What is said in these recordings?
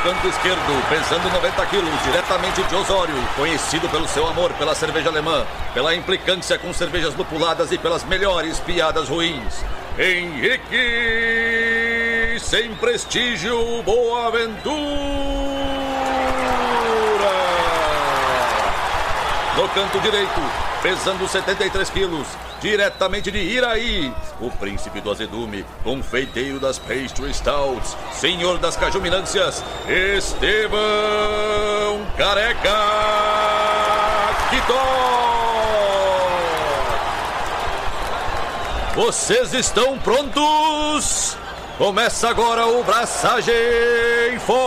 canto esquerdo, pesando 90 quilos, diretamente de Osório, conhecido pelo seu amor pela cerveja alemã, pela implicância com cervejas lupuladas e pelas melhores piadas ruins. Henrique, sem prestígio, Boaventura. No canto direito, pesando 73 quilos, diretamente de Iraí, o príncipe do azedume, confeiteiro das pastry stouts, senhor das cajuminâncias, Estevão Careca Quitó. Vocês estão prontos? Começa agora o Braçagem Forte.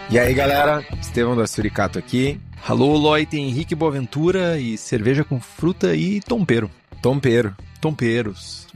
E aí, galera, Estevão da Suricato aqui. Alô, Loi, tem Henrique Boaventura e cerveja com fruta e tompeiro. Tomperos.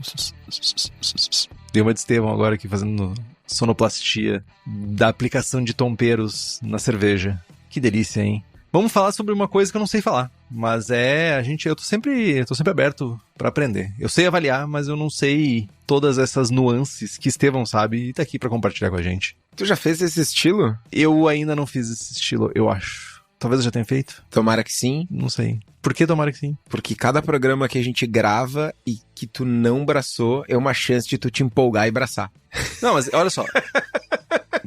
Deu uma de Estevão agora aqui fazendo sonoplastia da aplicação de tomperos na cerveja. Que delícia, hein? Vamos falar sobre uma coisa que eu não sei falar, mas eu tô sempre aberto pra aprender. Eu sei avaliar, mas eu não sei todas essas nuances que Estevão sabe e tá aqui pra compartilhar com a gente. Tu já fez esse estilo? Eu ainda não fiz esse estilo, eu acho. Talvez eu já tenha feito? Tomara que sim. Não sei. Por que tomara que sim? Porque cada programa que a gente grava e que tu não braçou é uma chance de tu te empolgar e braçar. Não, mas olha só.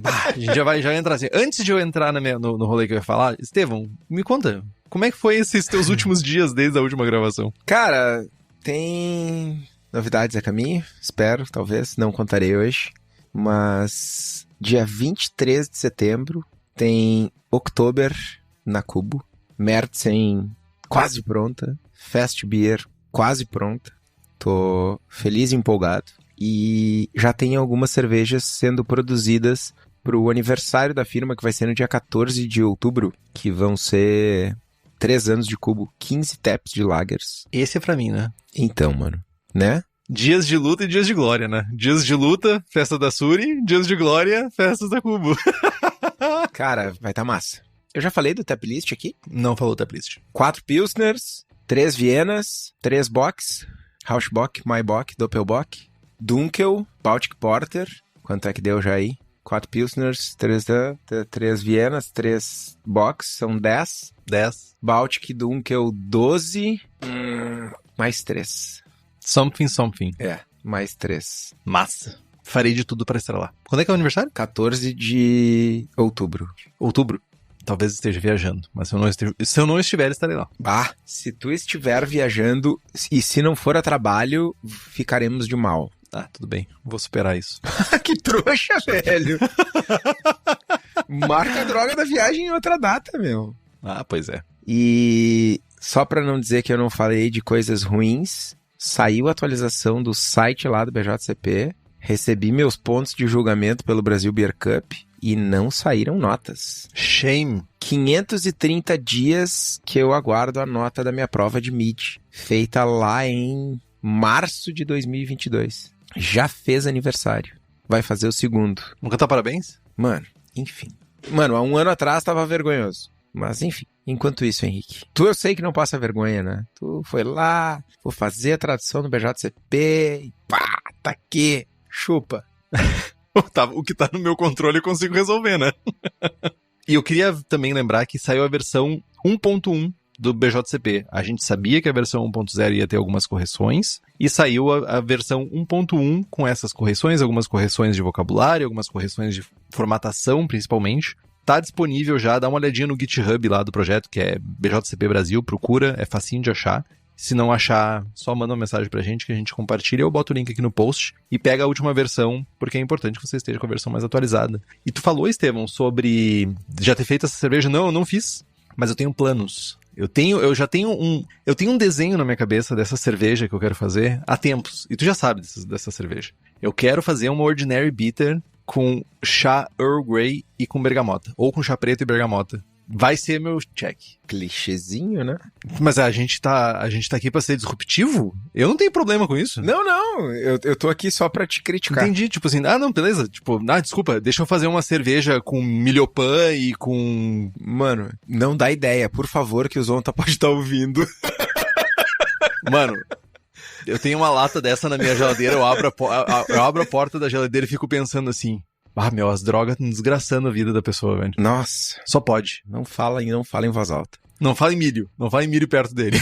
A gente já vai entrar assim. Antes de eu entrar no rolê que eu ia falar, Estevão, me conta, como é que foi esses teus últimos dias desde a última gravação? Cara, tem novidades a caminho, espero, talvez, não contarei hoje, mas dia 23 de setembro tem Oktober na Cubo, Märzen quase pronta, Fest Beer quase pronta, tô feliz e empolgado. E já tem algumas cervejas sendo produzidas para o aniversário da firma, que vai ser no dia 14 de outubro, que vão ser 3 anos de Cubo, 15 taps de lagers. Esse é pra mim, né? Então, mano, né? Dias de luta e dias de glória, né? Dias de luta, festa da Suri, dias de glória, festas da Cubo. Cara, vai tá massa. Eu já falei do tap list aqui? Não falou tap list. 4 Pilsners, 3 Vienas, 3 Bocks, Rauschbock, Maibock, Doppelbock, Dunkel, Baltic Porter, quanto é que deu já aí? 4 Pilsners, 3 Vienas, 3 Bocks, são 10. 10. Baltic, Dunkel, 12, mais 3. Something. É, mais 3. Massa. Farei de tudo pra estar lá. Quando é que é o aniversário? 14 de outubro. Outubro? Talvez esteja viajando, mas se eu não estiver, estarei lá. Ah, se tu estiver viajando e se não for a trabalho, ficaremos de mal. Ah, tudo bem. Vou superar isso. Que trouxa, velho. Marca a droga da viagem em outra data, meu. Ah, pois é. E só pra não dizer que eu não falei de coisas ruins, saiu a atualização do site lá do BJCP, recebi meus pontos de julgamento pelo Brasil Beer Cup e não saíram notas. Shame. 530 dias que eu aguardo a nota da minha prova de MID, feita lá em março de 2022. Já fez aniversário. Vai fazer o segundo. Vamos cantar parabéns? Mano, enfim. Mano, há um ano atrás tava vergonhoso. Mas enfim. Enquanto isso, Henrique, tu eu sei que não passa vergonha, né? Tu foi lá, vou fazer a tradução do BJCP e pá, tá aqui, chupa. O que tá no meu controle eu consigo resolver, né? E eu queria também lembrar que saiu a versão 1.1 do BJCP. A gente sabia que a versão 1.0 ia ter algumas correções, e saiu a versão 1.1 com essas correções, algumas correções de vocabulário, algumas correções de formatação, principalmente. Tá disponível já, dá uma olhadinha no GitHub lá do projeto, que é BJCP Brasil, procura, é facinho de achar. Se não achar, só manda uma mensagem pra gente que a gente compartilha. Eu boto o link aqui no post e pega a última versão, porque é importante que você esteja com a versão mais atualizada. E tu falou, Estevão, sobre já ter feito essa cerveja. Não, eu não fiz, mas eu tenho planos. Eu tenho um desenho na minha cabeça dessa cerveja que eu quero fazer há tempos. E tu já sabe dessa cerveja. Eu quero fazer uma Ordinary Bitter com chá Earl Grey e com bergamota. Ou com chá preto e bergamota. vai ser meu check. Clichêzinho, né? Mas a gente tá aqui pra ser disruptivo? Eu não tenho problema com isso. Não, eu tô aqui só pra te criticar. Entendi, tipo assim, não, beleza, tipo, desculpa, deixa eu fazer uma cerveja com milhopan e com... Mano, não dá ideia, por favor, que o Zonta pode estar ouvindo. Mano, eu tenho uma lata dessa na minha geladeira, eu abro a porta da geladeira e fico pensando assim, as drogas estão desgraçando a vida da pessoa, velho. Nossa. Só pode. Não fala em voz alta. Não fala em milho perto dele.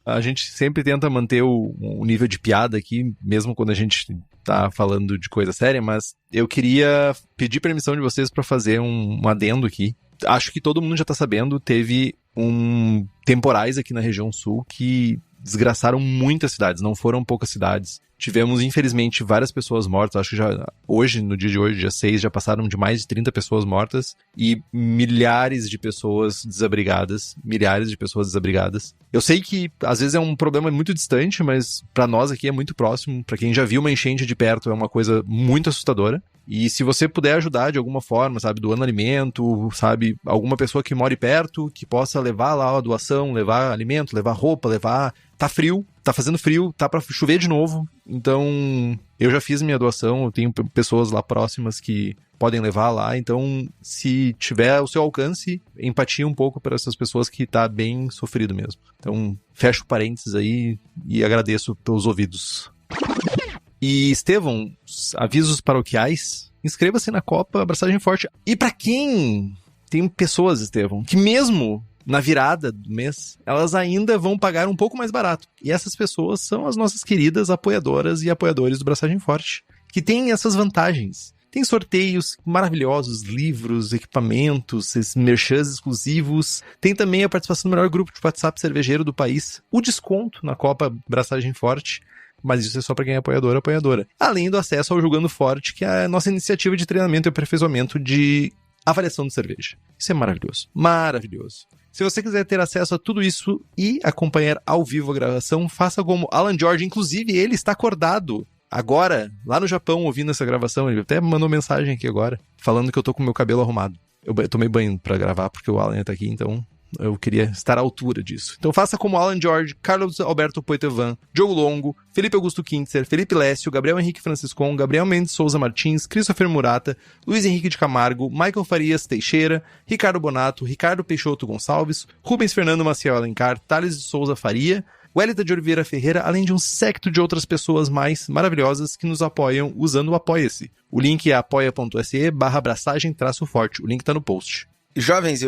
A gente sempre tenta manter o nível de piada aqui, mesmo quando a gente tá falando de coisa séria, mas eu queria pedir permissão de vocês pra fazer um adendo aqui. Acho que todo mundo já tá sabendo, teve temporais aqui na região sul que desgraçaram muitas cidades, não foram poucas cidades. Tivemos, infelizmente, várias pessoas mortas. Acho que já hoje, no dia de hoje, dia 6, já passaram de mais de 30 pessoas mortas e milhares de pessoas desabrigadas. Eu sei que, às vezes, é um problema muito distante, mas pra nós aqui é muito próximo. Pra quem já viu uma enchente de perto, é uma coisa muito assustadora. E se você puder ajudar de alguma forma, sabe, doando alimento, sabe, alguma pessoa que more perto, que possa levar lá a doação, levar alimento, levar roupa, tá frio, tá fazendo frio, tá pra chover de novo. Então, eu já fiz minha doação, eu tenho pessoas lá próximas que podem levar lá. Então, se tiver ao seu alcance, empatia um pouco para essas pessoas que tá bem sofrido mesmo. Então, fecho parênteses aí e agradeço pelos ouvidos. E, Estevão, avisos paroquiais, inscreva-se na Copa Abraçagem Forte. E pra quem tem pessoas, Estevão, que mesmo na virada do mês, elas ainda vão pagar um pouco mais barato. E essas pessoas são as nossas queridas apoiadoras e apoiadores do Abraçagem Forte, que têm essas vantagens. Tem sorteios maravilhosos, livros, equipamentos, merchans exclusivos. Tem também a participação do melhor grupo de WhatsApp cervejeiro do país. O desconto na Copa Abraçagem Forte. Mas isso é só para quem é apoiador ou apoiadora. Além do acesso ao Jogando Forte, que é a nossa iniciativa de treinamento e aperfeiçoamento de avaliação de cerveja. Isso é maravilhoso. Maravilhoso. Se você quiser ter acesso a tudo isso e acompanhar ao vivo a gravação, faça como Alan George. Inclusive, ele está acordado agora, lá no Japão, ouvindo essa gravação. Ele até mandou mensagem aqui agora, falando que eu tô com o meu cabelo arrumado. Eu tomei banho para gravar, porque o Alan tá aqui, então... eu queria estar à altura disso. Então faça como Alan George, Carlos Alberto Poitevin, Diogo Longo, Felipe Augusto Kintzer, Felipe Lécio, Gabriel Henrique Franciscon, Gabriel Mendes Souza Martins, Christopher Murata, Luiz Henrique de Camargo, Michael Farias Teixeira, Ricardo Bonato, Ricardo Peixoto Gonçalves, Rubens Fernando Maciel Alencar, Thales de Souza Faria, Wellington de Oliveira Ferreira, além de um séquito de outras pessoas mais maravilhosas que nos apoiam usando o Apoia-se. O link é apoia.se/abraçagem-forte. O link tá no post. Jovens,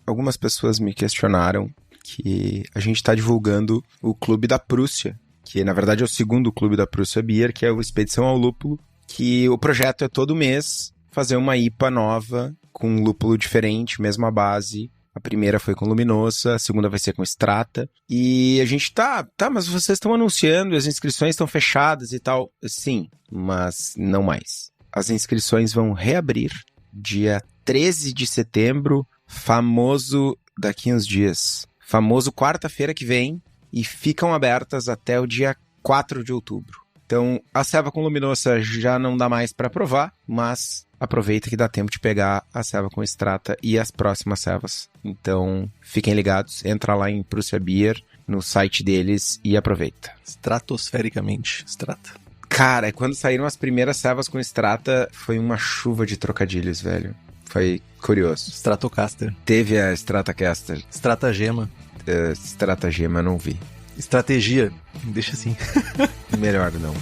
algumas pessoas me questionaram que a gente está divulgando o Clube da Prússia, que na verdade é o segundo Clube da Prússia Beer, que é o Expedição ao Lúpulo, que o projeto é todo mês fazer uma IPA nova, com um lúpulo diferente, mesma base. A primeira foi com Luminosa, a segunda vai ser com Strata. E a gente mas vocês estão anunciando, as inscrições estão fechadas e tal. Sim, mas não mais. As inscrições vão reabrir dia 13 de setembro, famoso daqui uns dias. Famoso quarta-feira que vem e ficam abertas até o dia 4 de outubro. Então, a ceva com Luminosa já não dá mais para provar, mas aproveita que dá tempo de pegar a ceva com Strata e as próximas cevas. Então, fiquem ligados, entra lá em Prússia Beer, no site deles e aproveita. Estratosfericamente, Strata. Cara, quando saíram as primeiras cevas com Strata, foi uma chuva de trocadilhos, velho. Foi curioso. Stratocaster. Teve a Stratocaster. Stratagema. Stratagema, não vi. Estratégia. Deixa assim. Melhor não.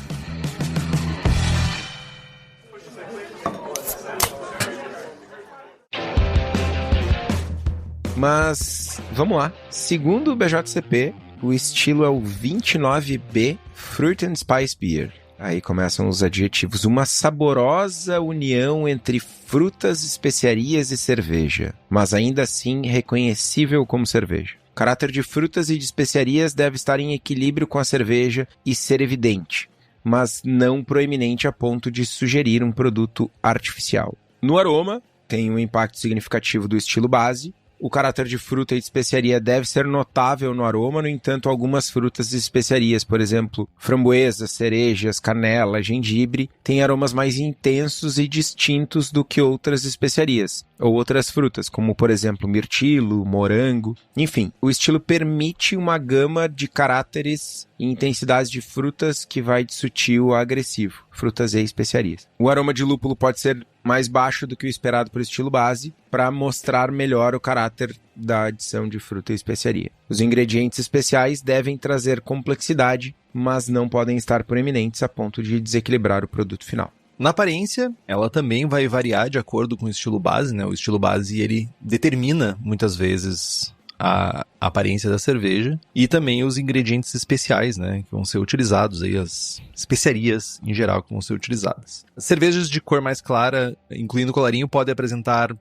Mas, vamos lá. Segundo o BJCP, o estilo é o 29B Fruit and Spice Beer. Aí começam os adjetivos. Uma saborosa união entre frutas, especiarias e cerveja, mas ainda assim reconhecível como cerveja. O caráter de frutas e de especiarias deve estar em equilíbrio com a cerveja e ser evidente, mas não proeminente a ponto de sugerir um produto artificial. No aroma, tem um impacto significativo do estilo base, O caráter de fruta e de especiaria deve ser notável no aroma, no entanto, algumas frutas e especiarias, por exemplo, framboesas, cerejas, canela, gengibre, têm aromas mais intensos e distintos do que outras especiarias, ou outras frutas, como, por exemplo, mirtilo, morango. Enfim, o estilo permite uma gama de caráteres e intensidades de frutas que vai de sutil a agressivo, frutas e especiarias. O aroma de lúpulo pode ser mais baixo do que o esperado por estilo base, para mostrar melhor o caráter da adição de fruta e especiaria. Os ingredientes especiais devem trazer complexidade, mas não podem estar proeminentes a ponto de desequilibrar o produto final. Na aparência, ela também vai variar de acordo com o estilo base, né? O estilo base, ele determina, muitas vezes, a aparência da cerveja e também os ingredientes especiais, né, que vão ser utilizados aí, as especiarias em geral que vão ser utilizadas. As cervejas de cor mais clara, incluindo colarinho, podem apresentar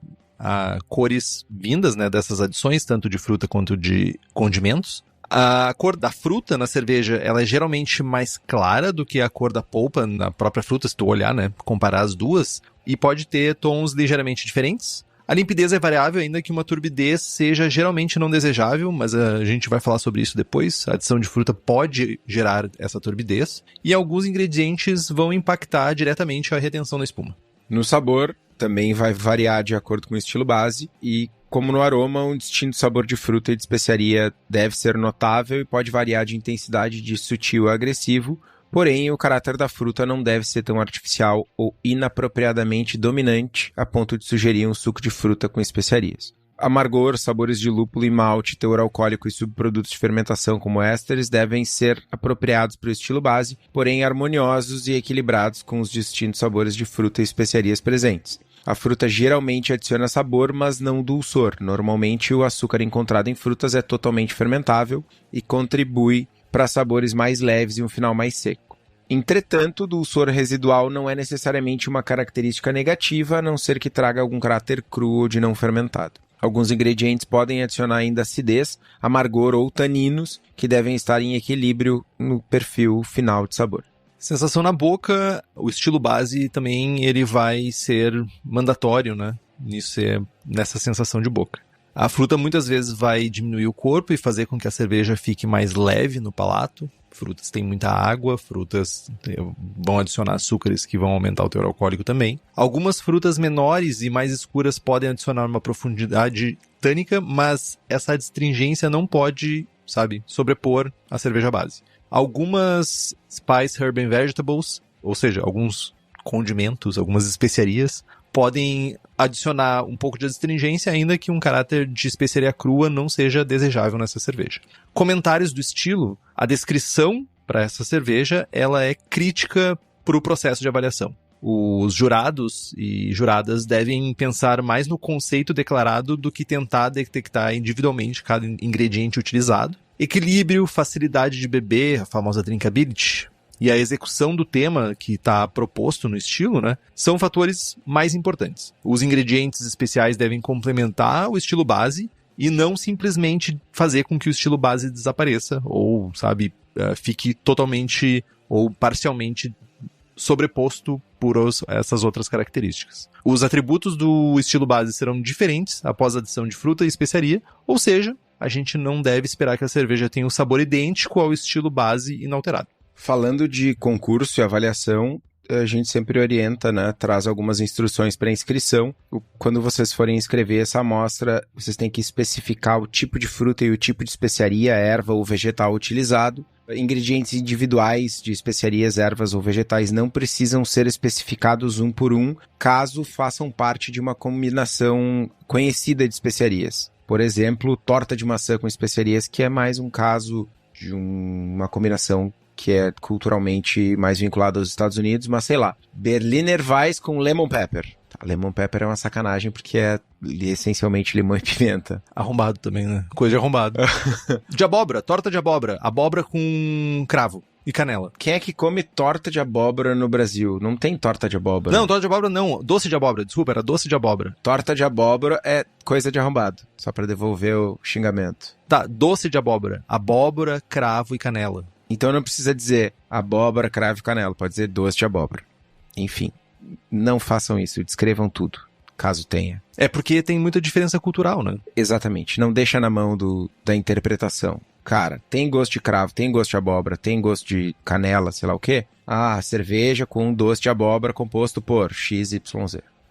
cores vindas, né, dessas adições, tanto de fruta quanto de condimentos. A cor da fruta na cerveja, ela é geralmente mais clara do que a cor da polpa na própria fruta, se tu olhar, né, comparar as duas, e pode ter tons ligeiramente diferentes. A limpidez é variável, ainda que uma turbidez seja geralmente não desejável, mas a gente vai falar sobre isso depois. A adição de fruta pode gerar essa turbidez, e alguns ingredientes vão impactar diretamente a retenção da espuma. No sabor, também vai variar de acordo com o estilo base, e como no aroma, um distinto sabor de fruta e de especiaria deve ser notável e pode variar de intensidade de sutil a agressivo. Porém, o caráter da fruta não deve ser tão artificial ou inapropriadamente dominante a ponto de sugerir um suco de fruta com especiarias. Amargor, sabores de lúpulo e malte, teor alcoólico e subprodutos de fermentação como ésteres devem ser apropriados para o estilo base, porém harmoniosos e equilibrados com os distintos sabores de fruta e especiarias presentes. A fruta geralmente adiciona sabor, mas não dulçor. Normalmente, o açúcar encontrado em frutas é totalmente fermentável e contribui para sabores mais leves e um final mais seco. Entretanto, o dulçor residual não é necessariamente uma característica negativa, a não ser que traga algum caráter cru ou de não fermentado. Alguns ingredientes podem adicionar ainda acidez, amargor ou taninos, que devem estar em equilíbrio no perfil final de sabor. Sensação na boca, o estilo base também ele vai ser mandatório, né? Nessa sensação de boca. A fruta muitas vezes vai diminuir o corpo e fazer com que a cerveja fique mais leve no palato. Frutas têm muita água, frutas vão adicionar açúcares que vão aumentar o teor alcoólico também. Algumas frutas menores e mais escuras podem adicionar uma profundidade tânica, mas essa astringência não pode, sobrepor a cerveja base. Algumas spice, herb and vegetables, ou seja, alguns condimentos, algumas especiarias, podem adicionar um pouco de astringência, ainda que um caráter de especiaria crua não seja desejável nessa cerveja. Comentários do estilo, a descrição para essa cerveja, ela é crítica para o processo de avaliação. Os jurados e juradas devem pensar mais no conceito declarado do que tentar detectar individualmente cada ingrediente utilizado. Equilíbrio, facilidade de beber, a famosa drinkability, e a execução do tema que está proposto no estilo, né, são fatores mais importantes. Os ingredientes especiais devem complementar o estilo base e não simplesmente fazer com que o estilo base desapareça ou, fique totalmente ou parcialmente sobreposto por essas outras características. Os atributos do estilo base serão diferentes após a adição de fruta e especiaria, ou seja, a gente não deve esperar que a cerveja tenha um sabor idêntico ao estilo base inalterado. Falando de concurso e avaliação, a gente sempre orienta, né? Traz algumas instruções para inscrição. Quando vocês forem inscrever essa amostra, vocês têm que especificar o tipo de fruta e o tipo de especiaria, erva ou vegetal utilizado. Ingredientes individuais de especiarias, ervas ou vegetais não precisam ser especificados um por um, caso façam parte de uma combinação conhecida de especiarias. Por exemplo, torta de maçã com especiarias, que é mais um caso de uma combinação que é culturalmente mais vinculado aos Estados Unidos, mas sei lá, Berliner Weiss com lemon pepper. Lemon pepper é uma sacanagem porque é essencialmente limão e pimenta. Arrombado também, né? Coisa de arrombado. De abóbora, torta de abóbora. Abóbora com cravo e canela. Quem é que come torta de abóbora no Brasil? Não tem torta de abóbora. Não, torta de abóbora não. Doce de abóbora, desculpa, era doce de abóbora. Torta de abóbora é coisa de arrombado, só pra devolver o xingamento. Tá, doce de abóbora. Abóbora, cravo e canela. Então não precisa dizer abóbora, cravo e canela, pode dizer doce de abóbora. Enfim, não façam isso, descrevam tudo. caso tenha. É porque tem muita diferença cultural, né? Exatamente, não deixa na mão da interpretação. Cara, tem gosto de cravo, tem gosto de abóbora, tem gosto de canela, sei lá o quê. Ah, cerveja com doce de abóbora composto por XYZ,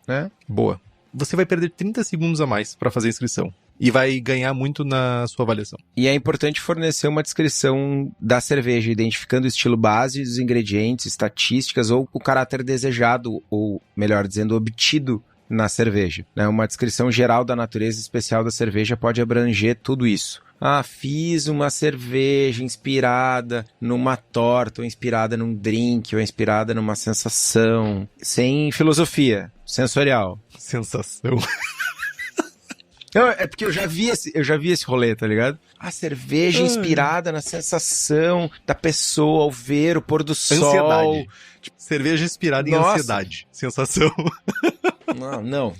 né? Boa. Você vai perder 30 segundos a mais para fazer a inscrição. E vai ganhar muito na sua avaliação. E é importante fornecer uma descrição da cerveja, identificando o estilo base, os ingredientes, estatísticas ou o caráter desejado, ou melhor dizendo, obtido na cerveja. Uma descrição geral da natureza especial da cerveja pode abranger tudo isso. Ah, fiz uma cerveja inspirada numa torta, ou inspirada num drink, ou inspirada numa sensação. Sem filosofia, sensorial. Sensação. Não, é porque eu já vi esse rolê, tá ligado? A cerveja inspirada na sensação da pessoa ao ver o pôr do sol. Ansiedade. Tipo, cerveja inspirada em ansiedade. Sensação. Não.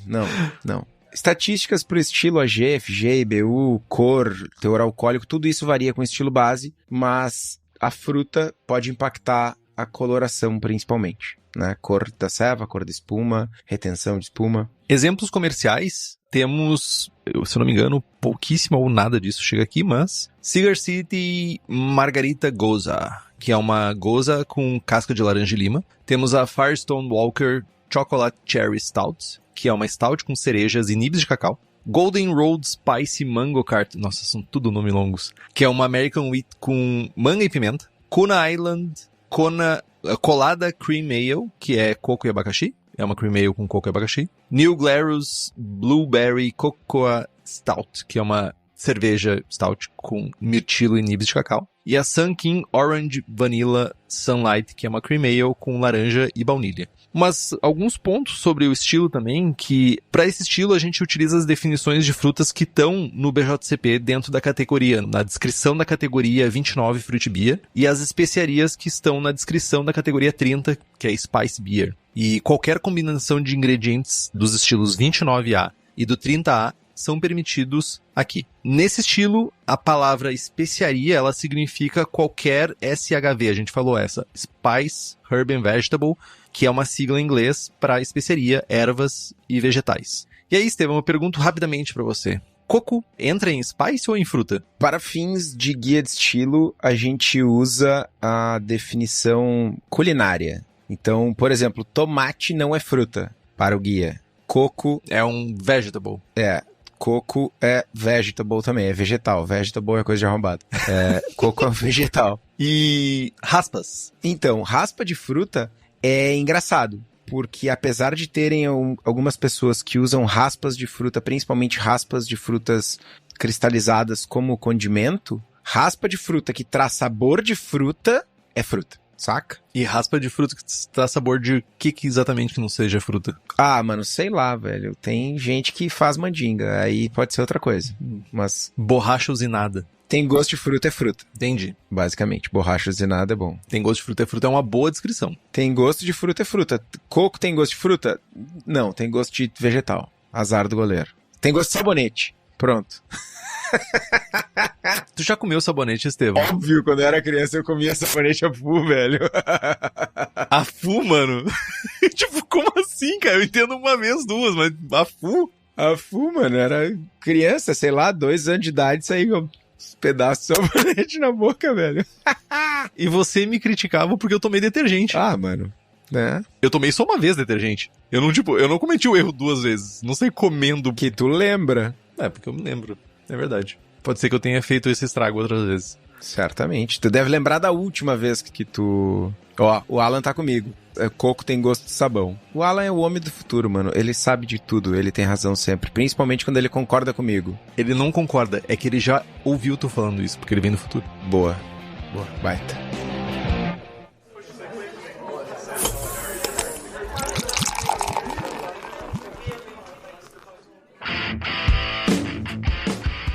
Estatísticas pro estilo AG, FG, IBU, cor, teor alcoólico, tudo isso varia com o estilo base, mas a fruta pode impactar a coloração principalmente, né? Cor da ceva, cor da espuma, retenção de espuma. Exemplos comerciais, temos, se eu não me engano, pouquíssimo ou nada disso chega aqui, mas Cigar City Margarita Goza, que é uma goza com casca de laranja e lima. Temos a Firestone Walker Chocolate Cherry Stout, que é uma stout com cerejas e nibs de cacau. Golden Road Spicy Mango Cart, nossa, são tudo nomes longos, que é uma American Wheat com manga e pimenta. Kona Island Colada Cream Ale, que é coco e abacaxi. É uma cream ale com coco e abacaxi. New Glarus Blueberry Cocoa Stout, que é uma cerveja stout com mirtilo e nibs de cacau. E a Sun King Orange Vanilla Sunlight, que é uma cream ale com laranja e baunilha. Mas alguns pontos sobre o estilo também, que para esse estilo a gente utiliza as definições de frutas que estão no BJCP dentro da categoria, na descrição da categoria 29 Fruit Beer, e as especiarias que estão na descrição da categoria 30, que é Spice Beer. E qualquer combinação de ingredientes dos estilos 29A e do 30A são permitidos aqui. Nesse estilo, a palavra especiaria, ela significa qualquer SHV, a gente falou essa, Spice, Herb and Vegetable, que é uma sigla em inglês para especiaria, ervas e vegetais. E aí, Estevão, eu pergunto rapidamente para você. Coco entra em spice ou em fruta? Para fins de guia de estilo, a gente usa a definição culinária. Então, por exemplo, tomate não é fruta para o guia. Coco é um vegetable. Coco é vegetable também, é vegetal. Vegetable é coisa de arrombado. Coco é vegetal. E raspas? Então, raspa de fruta é engraçado, porque apesar de terem algumas pessoas que usam raspas de fruta, principalmente raspas de frutas cristalizadas como condimento, raspa de fruta que traz sabor de fruta é fruta. Saca? E raspa de fruta que dá sabor de que exatamente que não seja fruta? Ah, mano, sei lá, velho. Tem gente que faz mandinga, aí pode ser outra coisa. Mas borracha usinada. Tem gosto de fruta é fruta. Entendi. Basicamente, borracha usinada é bom. Tem gosto de fruta é fruta é uma boa descrição. Tem gosto de fruta é fruta. Coco tem gosto de fruta? Não, tem gosto de vegetal. Azar do goleiro. Tem gosto de sabonete. Pronto. Tu já comeu sabonete, Estevão? Óbvio, quando eu era criança eu comia sabonete Afu, velho. Afu, mano? Tipo, como assim, cara? Eu entendo uma vez, duas, mas Afu? Afu, mano, era criança, sei lá, 2 anos de idade, saía com uns pedaços de sabonete na boca, velho. E você me criticava porque eu tomei detergente. Ah, mano, né? Eu tomei só uma vez detergente. Eu não cometi o erro 2 vezes. Não sei comendo. Que tu lembra. É, porque eu me lembro. É verdade. Pode ser que eu tenha feito esse estrago outras vezes. Certamente. Tu deve lembrar da última vez que tu... Ó, o Alan tá comigo. Coco tem gosto de sabão. O Alan é o homem do futuro, mano. Ele sabe de tudo. Ele tem razão sempre. Principalmente quando ele concorda comigo. Ele não concorda. É que ele já ouviu tu falando isso, porque ele vem do futuro. Boa. Baita.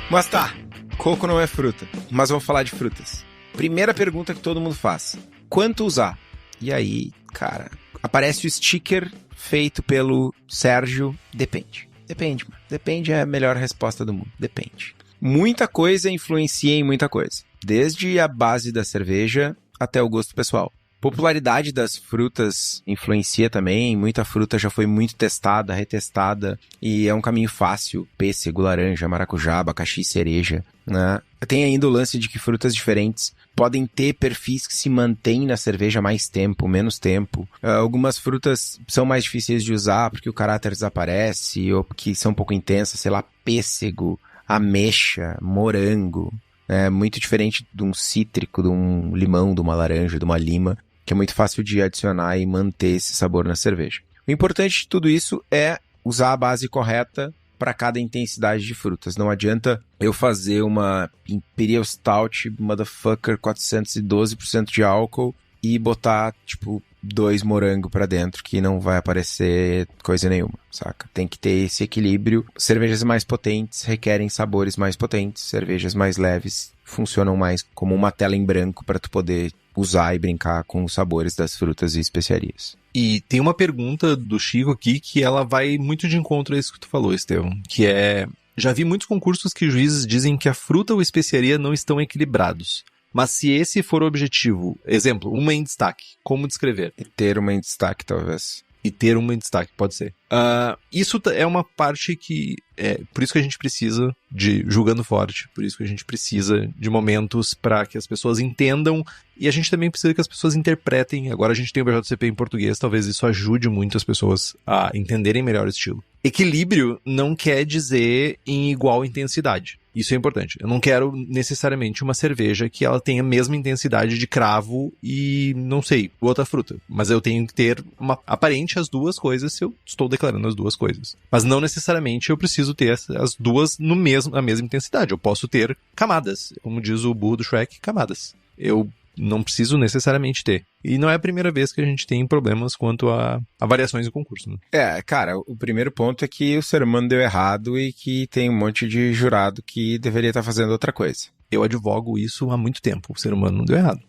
Mas tá, coco não é fruta, mas vamos falar de frutas. Primeira pergunta que todo mundo faz, quanto usar? E aí, cara, aparece o sticker feito pelo Sérgio, depende. Depende, mano. Depende é a melhor resposta do mundo, depende. Muita coisa influencia em muita coisa, desde a base da cerveja até o gosto pessoal. Popularidade das frutas influencia também. Muita fruta já foi muito testada, retestada, e é um caminho fácil. Pêssego, laranja, maracujá, abacaxi, cereja, né? Tem ainda o lance de que frutas diferentes podem ter perfis que se mantêm na cerveja mais tempo, menos tempo. Algumas frutas são mais difíceis de usar porque o caráter desaparece ou porque são um pouco intensas, sei lá, pêssego, ameixa, morango. É muito diferente de um cítrico, de um limão, de uma laranja, de uma lima, que é muito fácil de adicionar e manter esse sabor na cerveja. O importante de tudo isso é usar a base correta para cada intensidade de frutas. Não adianta eu fazer uma Imperial Stout Motherfucker 412% de álcool e botar, 2 morangos pra dentro, que não vai aparecer coisa nenhuma, saca? Tem que ter esse equilíbrio. Cervejas mais potentes requerem sabores mais potentes, cervejas mais leves funcionam mais como uma tela em branco para tu poder usar e brincar com os sabores das frutas e especiarias. E tem uma pergunta do Chico aqui que ela vai muito de encontro a isso que tu falou, Estevão, que é: já vi muitos concursos que juízes dizem que a fruta ou especiaria não estão equilibrados. Mas se esse for o objetivo, exemplo, uma em destaque, como descrever? E ter uma em destaque, talvez. E ter uma em destaque, pode ser. Isso é uma parte que... por isso que a gente precisa de Julgando Forte, por isso que a gente precisa de momentos para que as pessoas entendam, e a gente também precisa que as pessoas interpretem. Agora a gente tem o BJCP em português, talvez isso ajude muito as pessoas a entenderem melhor o estilo. Equilíbrio não quer dizer em igual intensidade. Isso é importante. Eu não quero necessariamente uma cerveja que ela tenha a mesma intensidade de cravo e, não sei, outra fruta. Mas eu tenho que ter aparente as duas coisas se eu estou declarando as duas coisas. Mas não necessariamente eu preciso ter as duas na mesma intensidade. Eu posso ter camadas. Como diz o burro do Shrek, camadas. Eu não preciso necessariamente ter. E não é a primeira vez que a gente tem problemas quanto a variações em concurso, né? Cara, o primeiro ponto é que o ser humano deu errado e que tem um monte de jurado que deveria estar fazendo outra coisa. Eu advogo isso há muito tempo. O ser humano não deu errado.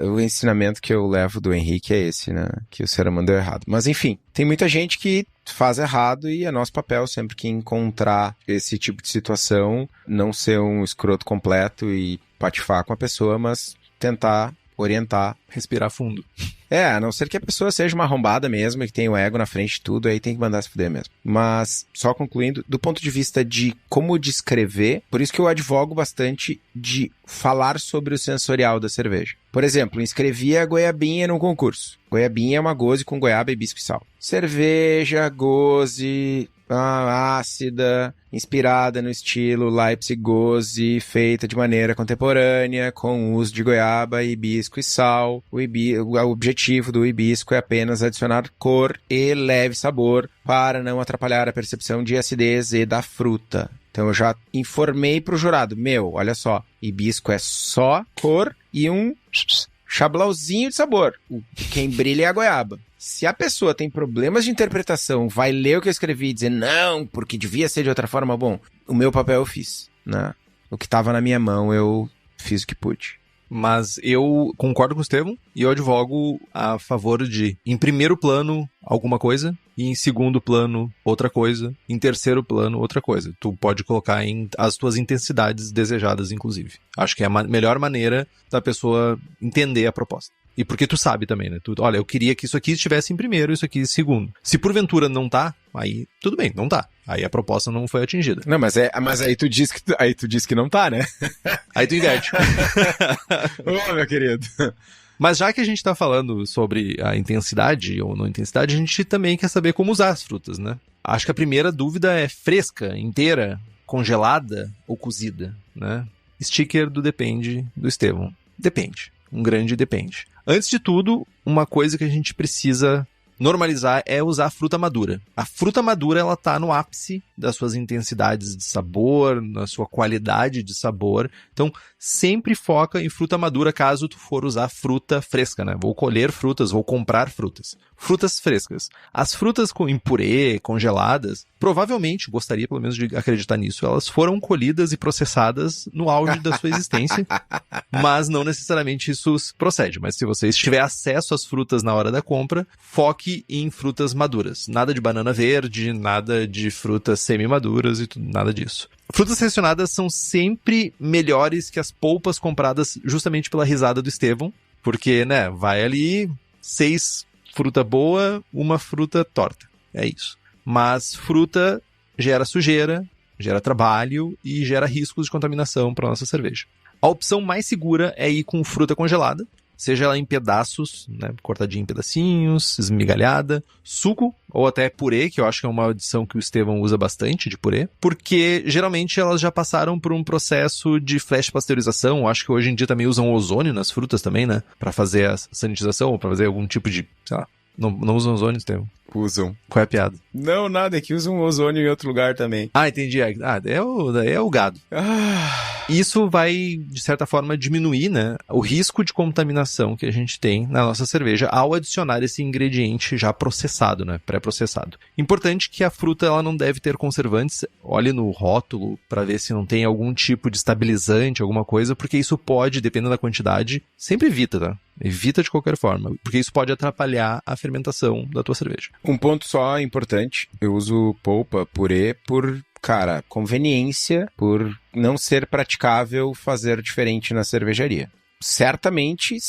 O ensinamento que eu levo do Henrique é esse, né? Que o ser humano deu errado. Mas enfim, tem muita gente que faz errado e é nosso papel sempre que encontrar esse tipo de situação, não ser um escroto completo e patifar com a pessoa, mas tentar orientar. Respirar fundo. A não ser que a pessoa seja uma arrombada mesmo e que tenha o ego na frente de tudo, aí tem que mandar se fuder mesmo. Mas, só concluindo, do ponto de vista de como descrever, por isso que eu advogo bastante de falar sobre o sensorial da cerveja. Por exemplo, inscrevi a goiabinha num concurso. Goiabinha é uma goze com goiaba, hibisco e sal. Cerveja, goze, ácida, inspirada no estilo Leipzig Goze, feita de maneira contemporânea, com uso de goiaba, hibisco e sal. O objetivo do hibisco é apenas adicionar cor e leve sabor para não atrapalhar a percepção de acidez e da fruta. Então eu já informei pro jurado, olha só, hibisco é só cor e um chablauzinho de sabor. Quem brilha é a goiaba. Se a pessoa tem problemas de interpretação, vai ler o que eu escrevi e dizer, não, porque devia ser de outra forma, bom, o meu papel eu fiz, né? O que estava na minha mão, eu fiz o que pude. Mas eu concordo com o Estevão e eu advogo a favor de, em primeiro plano, alguma coisa, e em segundo plano, outra coisa, em terceiro plano, outra coisa. Tu pode colocar em as tuas intensidades desejadas, inclusive. Acho que é a melhor maneira da pessoa entender a proposta. E porque tu sabe também, né? Olha, eu queria que isso aqui estivesse em primeiro, isso aqui em segundo. Se porventura não tá, aí tudo bem, não tá. Aí a proposta não foi atingida. Não, mas aí tu diz que não tá, né? Aí tu inverte. Ô, meu querido. Mas já que a gente tá falando sobre a intensidade ou não intensidade, a gente também quer saber como usar as frutas, né? Acho que a primeira dúvida é fresca, inteira, congelada ou cozida, né? Sticker do depende do Estevão. Depende. Um grande depende. Antes de tudo, uma coisa que a gente precisa normalizar é usar fruta madura. A fruta madura, ela tá no ápice das suas intensidades de sabor, na sua qualidade de sabor. Então, sempre foca em fruta madura caso tu for usar fruta fresca, né? Vou colher frutas, vou comprar frutas. Frutas frescas. As frutas em purê, congeladas, provavelmente, gostaria pelo menos de acreditar nisso, elas foram colhidas e processadas no auge da sua existência, mas não necessariamente isso procede. Mas se você tiver acesso às frutas na hora da compra, foque em frutas maduras. Nada de banana verde, nada de frutas semi-maduras e tudo, nada disso. Frutas selecionadas são sempre melhores que as polpas compradas justamente pela risada do Estevão. Porque, né, vai ali 6 fruta boa, 1 fruta torta. É isso. Mas fruta gera sujeira, gera trabalho e gera riscos de contaminação para nossa cerveja. A opção mais segura é ir com fruta congelada, seja ela em pedaços, né, cortadinha em pedacinhos, esmigalhada, suco ou até purê, que eu acho que é uma adição que o Estevão usa bastante, de purê, porque geralmente elas já passaram por um processo de flash pasteurização. Eu acho que hoje em dia também usam ozônio nas frutas também, né, para fazer a sanitização ou para fazer algum tipo de, sei lá, não usam ozônio, Estevão? Usam. Qual é a piada? Não, nada, é que usam ozônio em outro lugar também. Ah, entendi. É o gado. Isso vai, de certa forma, diminuir, né, o risco de contaminação que a gente tem na nossa cerveja ao adicionar esse ingrediente já processado, né, pré-processado. Importante que a fruta ela não deve ter conservantes. Olhe no rótulo para ver se não tem algum tipo de estabilizante, alguma coisa, porque isso pode, dependendo da quantidade, sempre evita, tá? Evita de qualquer forma, porque isso pode atrapalhar a fermentação da tua cerveja. Um ponto só importante, eu uso polpa, purê, por, cara, conveniência, por não ser praticável fazer diferente na cervejaria. Certamente,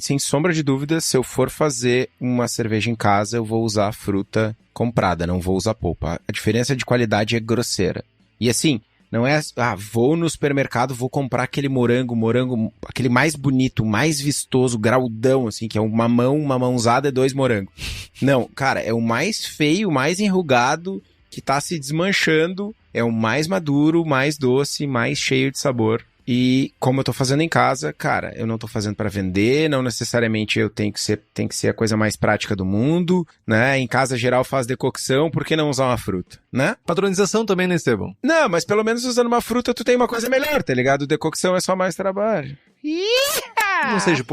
sem sombra de dúvida, se eu for fazer uma cerveja em casa, eu vou usar fruta comprada, não vou usar polpa. A diferença de qualidade é grosseira. E assim, não é, vou no supermercado, vou comprar aquele morango, aquele mais bonito, mais vistoso, graudão, assim, que é uma mãozada e 2 morangos. Não, cara, é o mais feio, mais enrugado, que tá se desmanchando, é o mais maduro, mais doce, mais cheio de sabor. E como eu tô fazendo em casa, cara, eu não tô fazendo para vender, não necessariamente eu tem que ser a coisa mais prática do mundo, né? Em casa geral faz decocção, por que não usar uma fruta, né? Padronização também, né, Estevão? Não, mas pelo menos usando uma fruta tu tem uma coisa melhor, tá ligado? Decocção é só mais trabalho.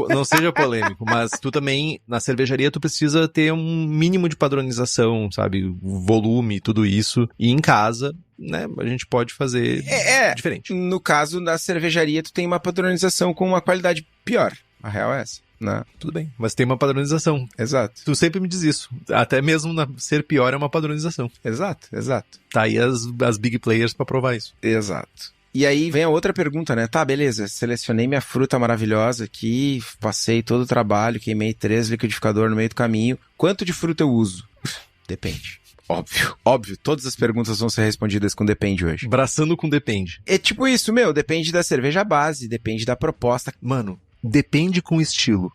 Não seja polêmico, mas tu também, na cervejaria, tu precisa ter um mínimo de padronização, sabe? Volume, tudo isso. E em casa, né, a gente pode fazer diferente. No caso, na cervejaria, tu tem uma padronização com uma qualidade pior. A real é essa, né? Tudo bem, mas tem uma padronização. Exato. Tu sempre me diz isso. Até mesmo ser pior é uma padronização. Exato. Tá aí as big players pra provar isso. Exato. E aí vem a outra pergunta, né? Tá, beleza, selecionei minha fruta maravilhosa aqui, passei todo o trabalho, queimei 3 liquidificadores no meio do caminho. Quanto de fruta eu uso? Depende. Óbvio, todas as perguntas vão ser respondidas com depende hoje. Braçando com depende. É tipo isso, depende da cerveja base, depende da proposta. Mano, depende com estilo.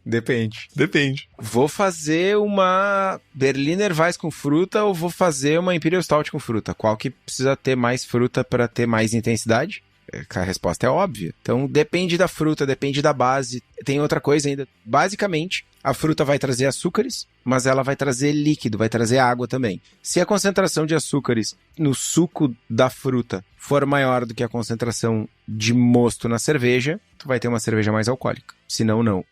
Depende. Vou fazer uma Berliner Weiss com fruta ou vou fazer uma Imperial Stout com fruta? Qual que precisa ter mais fruta para ter mais intensidade? A resposta é óbvia. Então, depende da fruta, depende da base. Tem outra coisa ainda. Basicamente, a fruta vai trazer açúcares, mas ela vai trazer líquido, vai trazer água também. Se a concentração de açúcares no suco da fruta for maior do que a concentração de mosto na cerveja, tu vai ter uma cerveja mais alcoólica. Senão, não.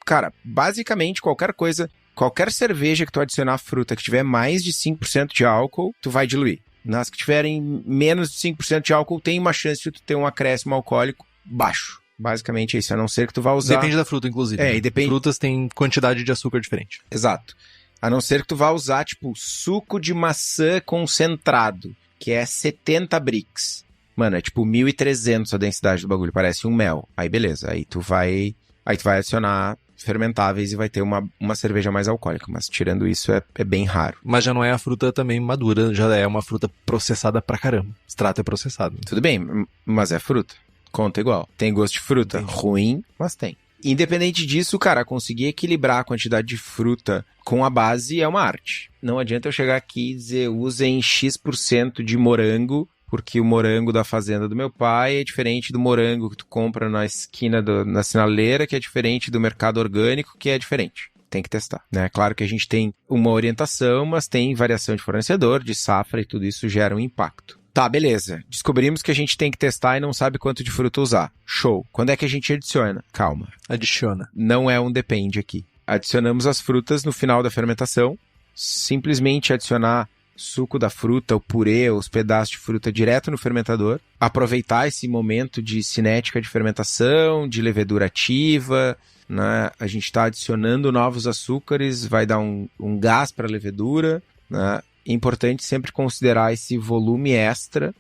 Cara, basicamente, qualquer cerveja que tu adicionar fruta que tiver mais de 5% de álcool, tu vai diluir. Nas que tiverem menos de 5% de álcool, tem uma chance de tu ter um acréscimo alcoólico baixo. Basicamente é isso, a não ser que tu vá usar... Depende da fruta, inclusive. E depende... Frutas têm quantidade de açúcar diferente. Exato. A não ser que tu vá usar, tipo, suco de maçã concentrado, que é 70 Brix. Mano, é tipo 1.300 a densidade do bagulho, parece um mel. Aí beleza, aí tu vai adicionar fermentáveis e vai ter uma cerveja mais alcoólica, mas tirando isso é bem raro. Mas já não é a fruta também madura, já é uma fruta processada pra caramba. Extrato é processado. Tudo bem, mas é fruta. Conta igual. Tem gosto de fruta. Entendi. Ruim, mas tem. Independente disso, cara, conseguir equilibrar a quantidade de fruta com a base é uma arte. Não adianta eu chegar aqui e dizer usem X% de morango, porque o morango da fazenda do meu pai é diferente do morango que tu compra na esquina na sinaleira, que é diferente do mercado orgânico, que é diferente. Tem que testar, né? Claro que a gente tem uma orientação, mas tem variação de fornecedor, de safra e tudo isso gera um impacto. Tá, beleza. Descobrimos que a gente tem que testar e não sabe quanto de fruta usar. Show. Quando é que a gente adiciona? Calma. Adiciona. Não é um depende aqui. Adicionamos as frutas no final da fermentação. Simplesmente adicionar suco da fruta, o purê, os pedaços de fruta direto no fermentador. Aproveitar esse momento de cinética de fermentação, de levedura ativa, né? A gente está adicionando novos açúcares, vai dar um gás para a levedura, né? É importante sempre considerar esse volume extra.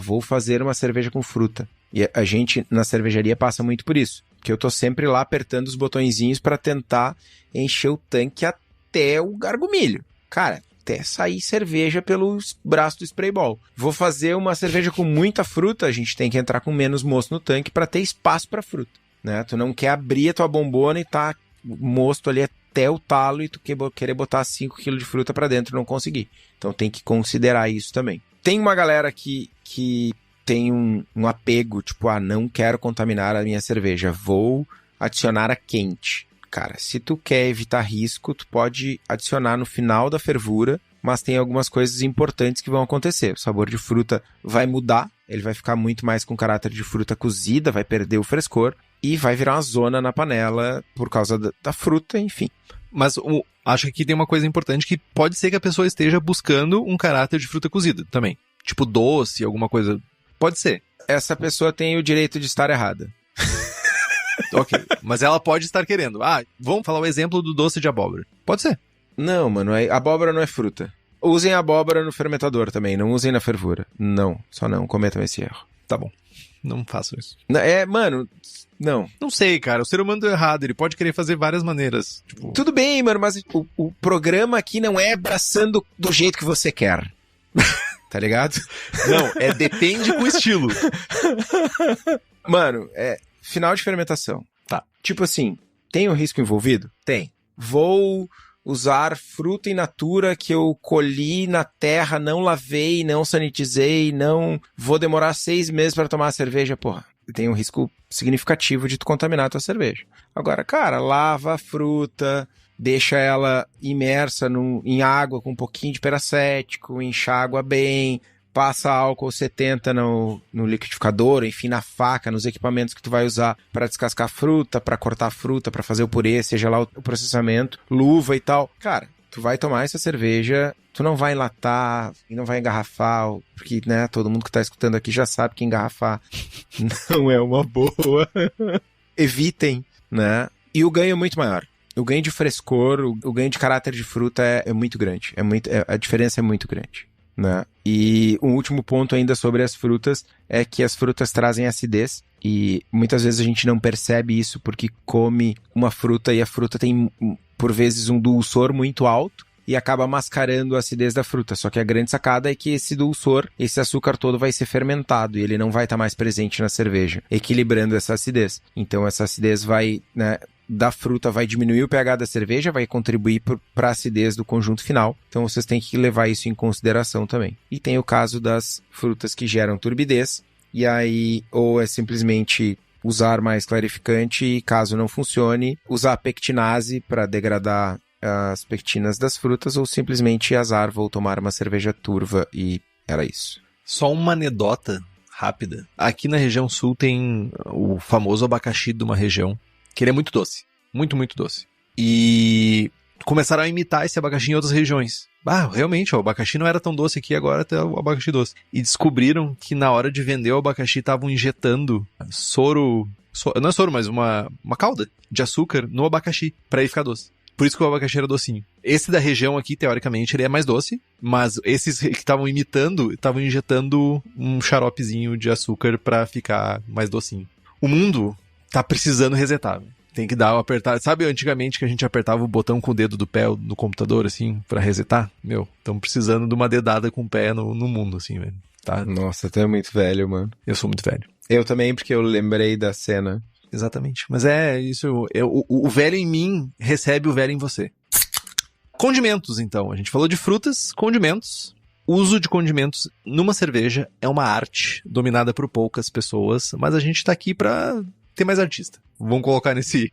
Vou fazer uma cerveja com fruta. E a gente, na cervejaria, passa muito por isso. Que eu tô sempre lá apertando os botõezinhos para tentar encher o tanque até o gargumilho. Cara, até sair cerveja pelo braço do spray ball. Vou fazer uma cerveja com muita fruta, a gente tem que entrar com menos mosto no tanque para ter espaço para fruta, né? Tu não quer abrir a tua bombona e tá mosto ali até o talo e tu querer botar 5 kg de fruta para dentro e não conseguir. Então tem que considerar isso também. Tem uma galera que tem um apego, tipo, não quero contaminar a minha cerveja, vou adicionar a quente. Cara, se tu quer evitar risco, tu pode adicionar no final da fervura, mas tem algumas coisas importantes que vão acontecer. O sabor de fruta vai mudar, ele vai ficar muito mais com caráter de fruta cozida, vai perder o frescor e vai virar uma zona na panela por causa da fruta, enfim. Mas acho que aqui tem uma coisa importante que pode ser que a pessoa esteja buscando um caráter de fruta cozida também. Tipo doce, alguma coisa. Pode ser. Essa pessoa tem o direito de estar errada. Ok, mas ela pode estar querendo. Vamos falar o exemplo do doce de abóbora. Pode ser. Não, mano, abóbora não é fruta. Usem a abóbora no fermentador também, não usem na fervura. Não, só não, cometam esse erro. Tá bom, não façam isso. Mano, não. Não sei, cara, o ser humano deu errado, ele pode querer fazer várias maneiras. Tipo... Tudo bem, mano, mas o programa aqui não é abraçando do jeito que você quer. Tá ligado? Não, depende com o estilo. Mano, final de fermentação. Tá. Tipo assim, tem um risco envolvido? Tem. Vou usar fruta in natura que eu colhi na terra, não lavei, não sanitizei, não... Vou demorar 6 meses para tomar a cerveja, porra. Tem um risco significativo de tu contaminar a tua cerveja. Agora, cara, lava a fruta... Deixa ela imersa em água com um pouquinho de peracético, enxágua bem, passa álcool 70 no liquidificador, enfim, na faca, nos equipamentos que tu vai usar para descascar a fruta, para cortar a fruta, para fazer o purê, seja lá o processamento, luva e tal. Cara, tu vai tomar essa cerveja, tu não vai enlatar e não vai engarrafar, porque, né, todo mundo que tá escutando aqui já sabe que engarrafar não é uma boa. Evitem, né? E o ganho é muito maior. O ganho de frescor, o ganho de caráter de fruta é muito grande. A diferença é muito grande, né? E um último ponto ainda sobre as frutas é que as frutas trazem acidez e muitas vezes a gente não percebe isso porque come uma fruta e a fruta tem, por vezes, um dulçor muito alto e acaba mascarando a acidez da fruta. Só que a grande sacada é que esse dulçor, esse açúcar todo vai ser fermentado e ele não vai estar mais presente na cerveja, equilibrando essa acidez. Então essa acidez vai, né, da fruta vai diminuir o pH da cerveja, vai contribuir para a acidez do conjunto final. Então vocês têm que levar isso em consideração também. E tem o caso das frutas que geram turbidez, e aí ou é simplesmente usar mais clarificante e, caso não funcione, usar pectinase para degradar as pectinas das frutas, ou simplesmente azar, vou tomar uma cerveja turva e era isso. Só uma anedota rápida. Aqui na região sul tem o famoso abacaxi de uma região, que ele é muito doce. Muito, muito doce. E começaram a imitar esse abacaxi em outras regiões. Realmente, o abacaxi não era tão doce aqui, agora tem o abacaxi doce. E descobriram que na hora de vender o abacaxi estavam injetando não é soro, mas uma calda de açúcar no abacaxi, para ele ficar doce. Por isso que o abacaxi era docinho. Esse da região aqui, teoricamente, ele é mais doce, mas esses que estavam imitando, estavam injetando um xaropezinho de açúcar para ficar mais docinho. O mundo tá precisando resetar. Tem que apertar. Sabe antigamente que a gente apertava o botão com o dedo do pé no computador, assim, pra resetar? Estamos precisando de uma dedada com o pé no mundo, assim, velho. Tá? Nossa, tu é muito velho, mano. Eu sou muito velho. Eu também, porque eu lembrei da cena. Exatamente. Mas é isso. O velho em mim recebe o velho em você. Condimentos, então. A gente falou de frutas, condimentos. O uso de condimentos numa cerveja é uma arte dominada por poucas pessoas, mas a gente tá aqui pra ter mais artista. Vamos colocar nesse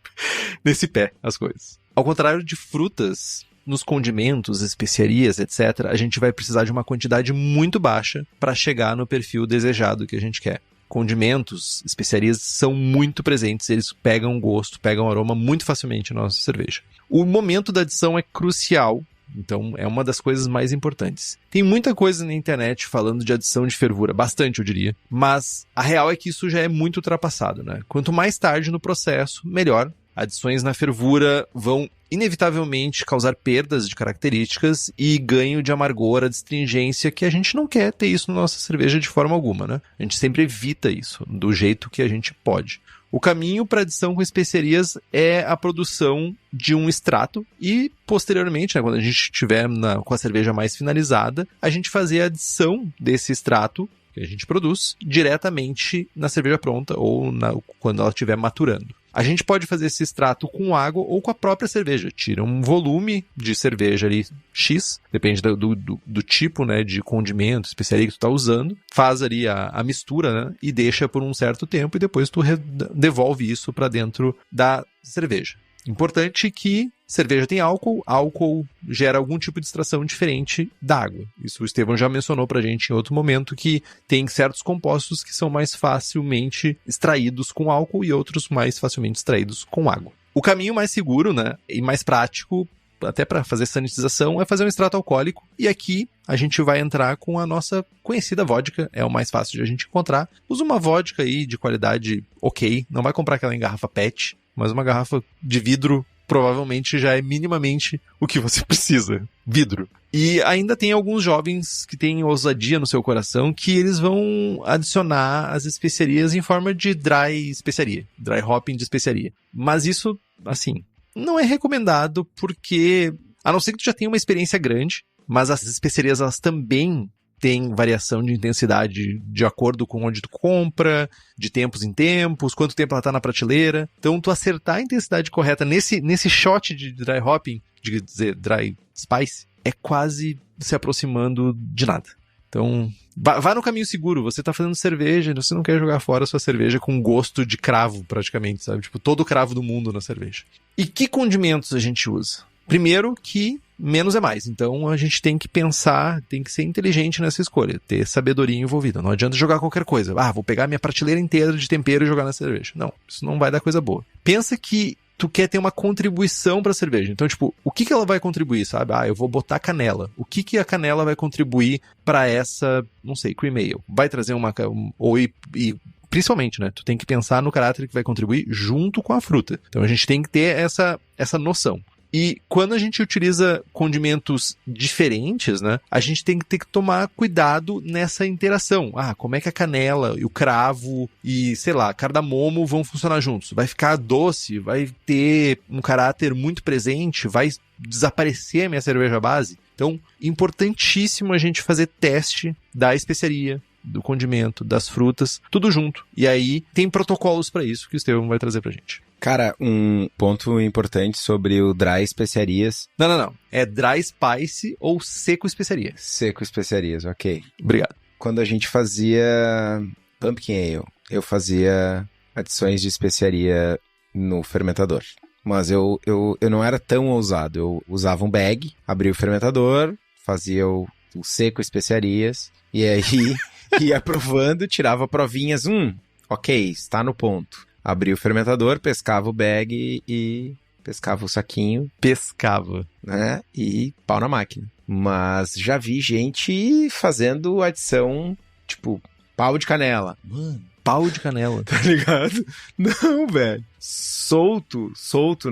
pé as coisas. Ao contrário de frutas, nos condimentos, especiarias, etc., a gente vai precisar de uma quantidade muito baixa para chegar no perfil desejado que a gente quer. Condimentos, especiarias são muito presentes, eles pegam gosto, pegam aroma muito facilmente na nossa cerveja. O momento da adição é crucial, então é uma das coisas mais importantes. Tem muita coisa na internet falando de adição de fervura, bastante eu diria, mas a real é que isso já é muito ultrapassado, né? Quanto mais tarde no processo, melhor. Adições na fervura vão inevitavelmente causar perdas de características e ganho de amargor, adstringência, que a gente não quer ter isso na nossa cerveja de forma alguma, né? A gente sempre evita isso, do jeito que a gente pode. O caminho para adição com especiarias é a produção de um extrato e, posteriormente, né, quando a gente estiver com a cerveja mais finalizada, a gente fazer a adição desse extrato que a gente produz diretamente na cerveja pronta ou quando ela estiver maturando. A gente pode fazer esse extrato com água ou com a própria cerveja. Tira um volume de cerveja ali X, depende do tipo, né, de condimento, especiaria que tu tá usando. Faz ali a mistura, né, e deixa por um certo tempo e depois tu devolve isso para dentro da cerveja. Importante que cerveja tem álcool, álcool gera algum tipo de extração diferente da água. Isso o Estevão já mencionou pra gente em outro momento, que tem certos compostos que são mais facilmente extraídos com álcool e outros mais facilmente extraídos com água. O caminho mais seguro, né, e mais prático, até para fazer sanitização, é fazer um extrato alcoólico. E aqui a gente vai entrar com a nossa conhecida vodka, é o mais fácil de a gente encontrar. Usa uma vodka aí de qualidade ok, não vai comprar aquela em garrafa PET, mas uma garrafa de vidro provavelmente já é minimamente o que você precisa. Vidro. E ainda tem alguns jovens que têm ousadia no seu coração que eles vão adicionar as especiarias em forma de dry especiaria. Dry hopping de especiaria. Mas isso, assim, não é recomendado porque, a não ser que tu já tenha uma experiência grande, mas as especiarias elas também tem variação de intensidade de acordo com onde tu compra, de tempos em tempos, quanto tempo ela tá na prateleira. Então, tu acertar a intensidade correta nesse shot de dry hopping, de dizer dry spice, é quase se aproximando de nada. Então, vá no caminho seguro. Você tá fazendo cerveja, você não quer jogar fora a sua cerveja com gosto de cravo, praticamente, sabe? Tipo, todo o cravo do mundo na cerveja. E que condimentos a gente usa? Primeiro que menos é mais. Então a gente tem que pensar, tem que ser inteligente nessa escolha, ter sabedoria envolvida. Não adianta jogar qualquer coisa. Vou pegar minha prateleira inteira de tempero e jogar na cerveja. Não, isso não vai dar coisa boa. Pensa que tu quer ter uma contribuição pra cerveja. Então, tipo, o que ela vai contribuir, sabe? Eu vou botar canela. O que a canela vai contribuir pra essa, não sei, cream ale? Vai trazer principalmente, né? Tu tem que pensar no caráter que vai contribuir junto com a fruta. Então a gente tem que ter essa noção. E quando a gente utiliza condimentos diferentes, né, a gente tem que ter que tomar cuidado nessa interação. Como é que a canela e o cravo e, sei lá, cardamomo vão funcionar juntos? Vai ficar doce? Vai ter um caráter muito presente? Vai desaparecer a minha cerveja base? Então, importantíssimo a gente fazer teste da especiaria, do condimento, das frutas, tudo junto. E aí, tem protocolos para isso que o Estevão vai trazer pra gente. Cara, um ponto importante sobre o dry especiarias... Não. É dry spice ou seco especiaria. Seco especiarias, ok. Obrigado. Quando a gente fazia pumpkin ale, eu fazia adições de especiaria no fermentador. Mas eu não era tão ousado. Eu usava um bag, abria o fermentador, fazia o seco especiarias, e aí ia provando, tirava provinhas. Ok, está no ponto. Abria o fermentador, pescava o bag e pescava o saquinho. Pescava. Né? E pau na máquina. Mas já vi gente fazendo adição, tipo, pau de canela. Mano, pau de canela. Tá ligado? Não, velho. Solto,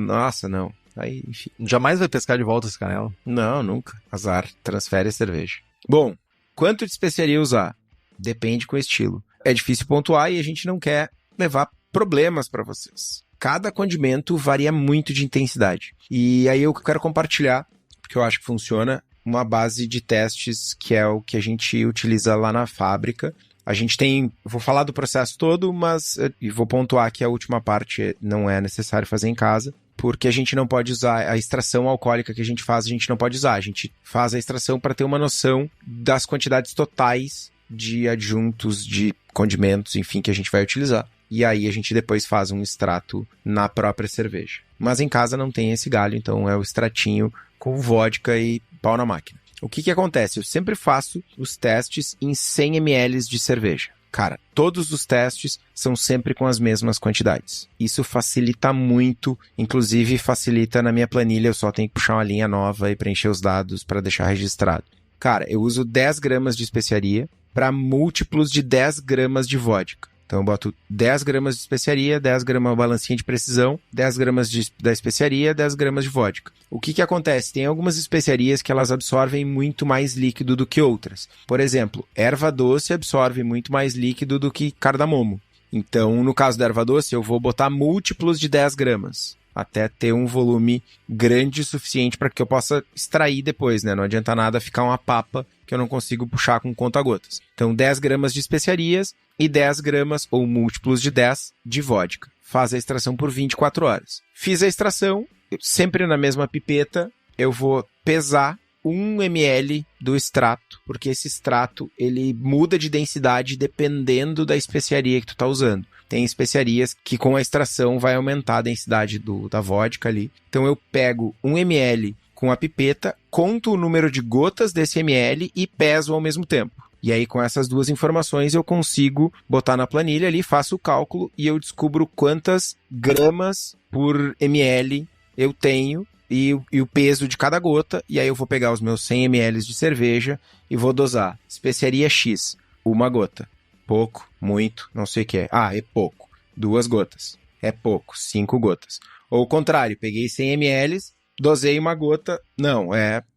nossa, não. Aí, enfim. Jamais vai pescar de volta essa canela? Não, nunca. Azar, transfere a cerveja. Bom, quanto de especiaria usar? Depende com o estilo. É difícil pontuar e a gente não quer levar problemas para vocês. Cada condimento varia muito de intensidade. E aí eu quero compartilhar, porque eu acho que funciona, uma base de testes que é o que a gente utiliza lá na fábrica. A gente tem, vou falar do processo todo, mas e vou pontuar que a última parte não é necessário fazer em casa, porque a gente não pode usar a extração alcoólica que a gente faz, a gente não pode usar. A gente faz a extração para ter uma noção das quantidades totais de adjuntos, de condimentos, enfim, que a gente vai utilizar. E aí a gente depois faz um extrato na própria cerveja. Mas em casa não tem esse galho, então é o extratinho com vodka e pau na máquina. O que acontece? Eu sempre faço os testes em 100 ml de cerveja. Cara, todos os testes são sempre com as mesmas quantidades. Isso facilita muito, inclusive facilita na minha planilha, eu só tenho que puxar uma linha nova e preencher os dados para deixar registrado. Cara, eu uso 10 gramas de especiaria para múltiplos de 10 gramas de vodka. Então eu boto 10 gramas de especiaria, 10 gramas balancinha de precisão, 10 gramas da especiaria, 10 gramas de vodka. O que acontece? Tem algumas especiarias que elas absorvem muito mais líquido do que outras. Por exemplo, erva doce absorve muito mais líquido do que cardamomo. Então, no caso da erva doce, eu vou botar múltiplos de 10 gramas. Até ter um volume grande o suficiente para que eu possa extrair depois, né? Não adianta nada ficar uma papa que eu não consigo puxar com conta-gotas. Então, 10 gramas de especiarias e 10 gramas, ou múltiplos de 10, de vodka. Faz a extração por 24 horas. Fiz a extração, sempre na mesma pipeta, eu vou pesar 1 ml do extrato, porque esse extrato ele muda de densidade dependendo da especiaria que tu tá usando. Tem especiarias que com a extração vai aumentar a densidade da vodka ali. Então eu pego 1 ml com a pipeta, conto o número de gotas desse ml e peso ao mesmo tempo. E aí com essas duas informações eu consigo botar na planilha ali, faço o cálculo e eu descubro quantas gramas por ml eu tenho e o peso de cada gota. E aí eu vou pegar os meus 100 ml de cerveja e vou dosar. Especiaria X, 1 gota. Pouco, muito, não sei o que é. Ah, é pouco. 2 gotas. É pouco, 5 gotas. Ou o contrário, peguei 100 ml, dosei 1 gota. Não,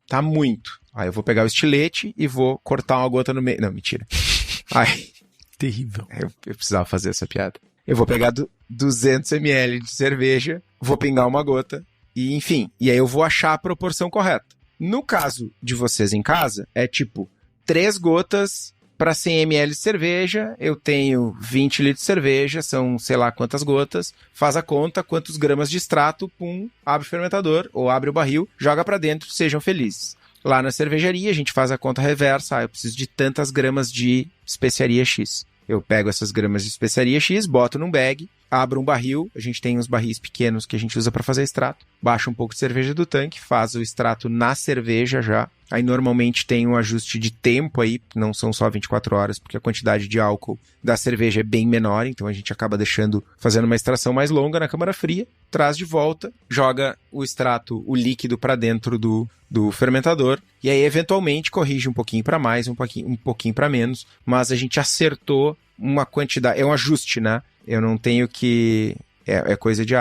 tá muito. Aí eu vou pegar o estilete e vou cortar 1 gota no meio. Não, mentira. Ai, terrível. Eu precisava fazer essa piada. Eu vou pegar 200 ml de cerveja, vou pingar 1 gota e, enfim. E aí eu vou achar a proporção correta. No caso de vocês em casa, é tipo 3 gotas para 100 ml de cerveja, eu tenho 20 litros de cerveja, são sei lá quantas gotas, faz a conta, quantos gramas de extrato, pum, abre o fermentador ou abre o barril, joga para dentro, sejam felizes. Lá na cervejaria a gente faz a conta reversa, eu preciso de tantas gramas de especiaria X. Eu pego essas gramas de especiaria X, boto num bag, abro um barril, a gente tem uns barris pequenos que a gente usa para fazer extrato, baixa um pouco de cerveja do tanque, faz o extrato na cerveja já. Aí normalmente tem um ajuste de tempo aí, não são só 24 horas, porque a quantidade de álcool da cerveja é bem menor, então a gente acaba fazendo uma extração mais longa na câmara fria, traz de volta, joga o extrato, o líquido para dentro do fermentador, e aí eventualmente corrige um pouquinho para mais, um pouquinho para menos, mas a gente acertou uma quantidade, é um ajuste, né? Eu não tenho que... É coisa de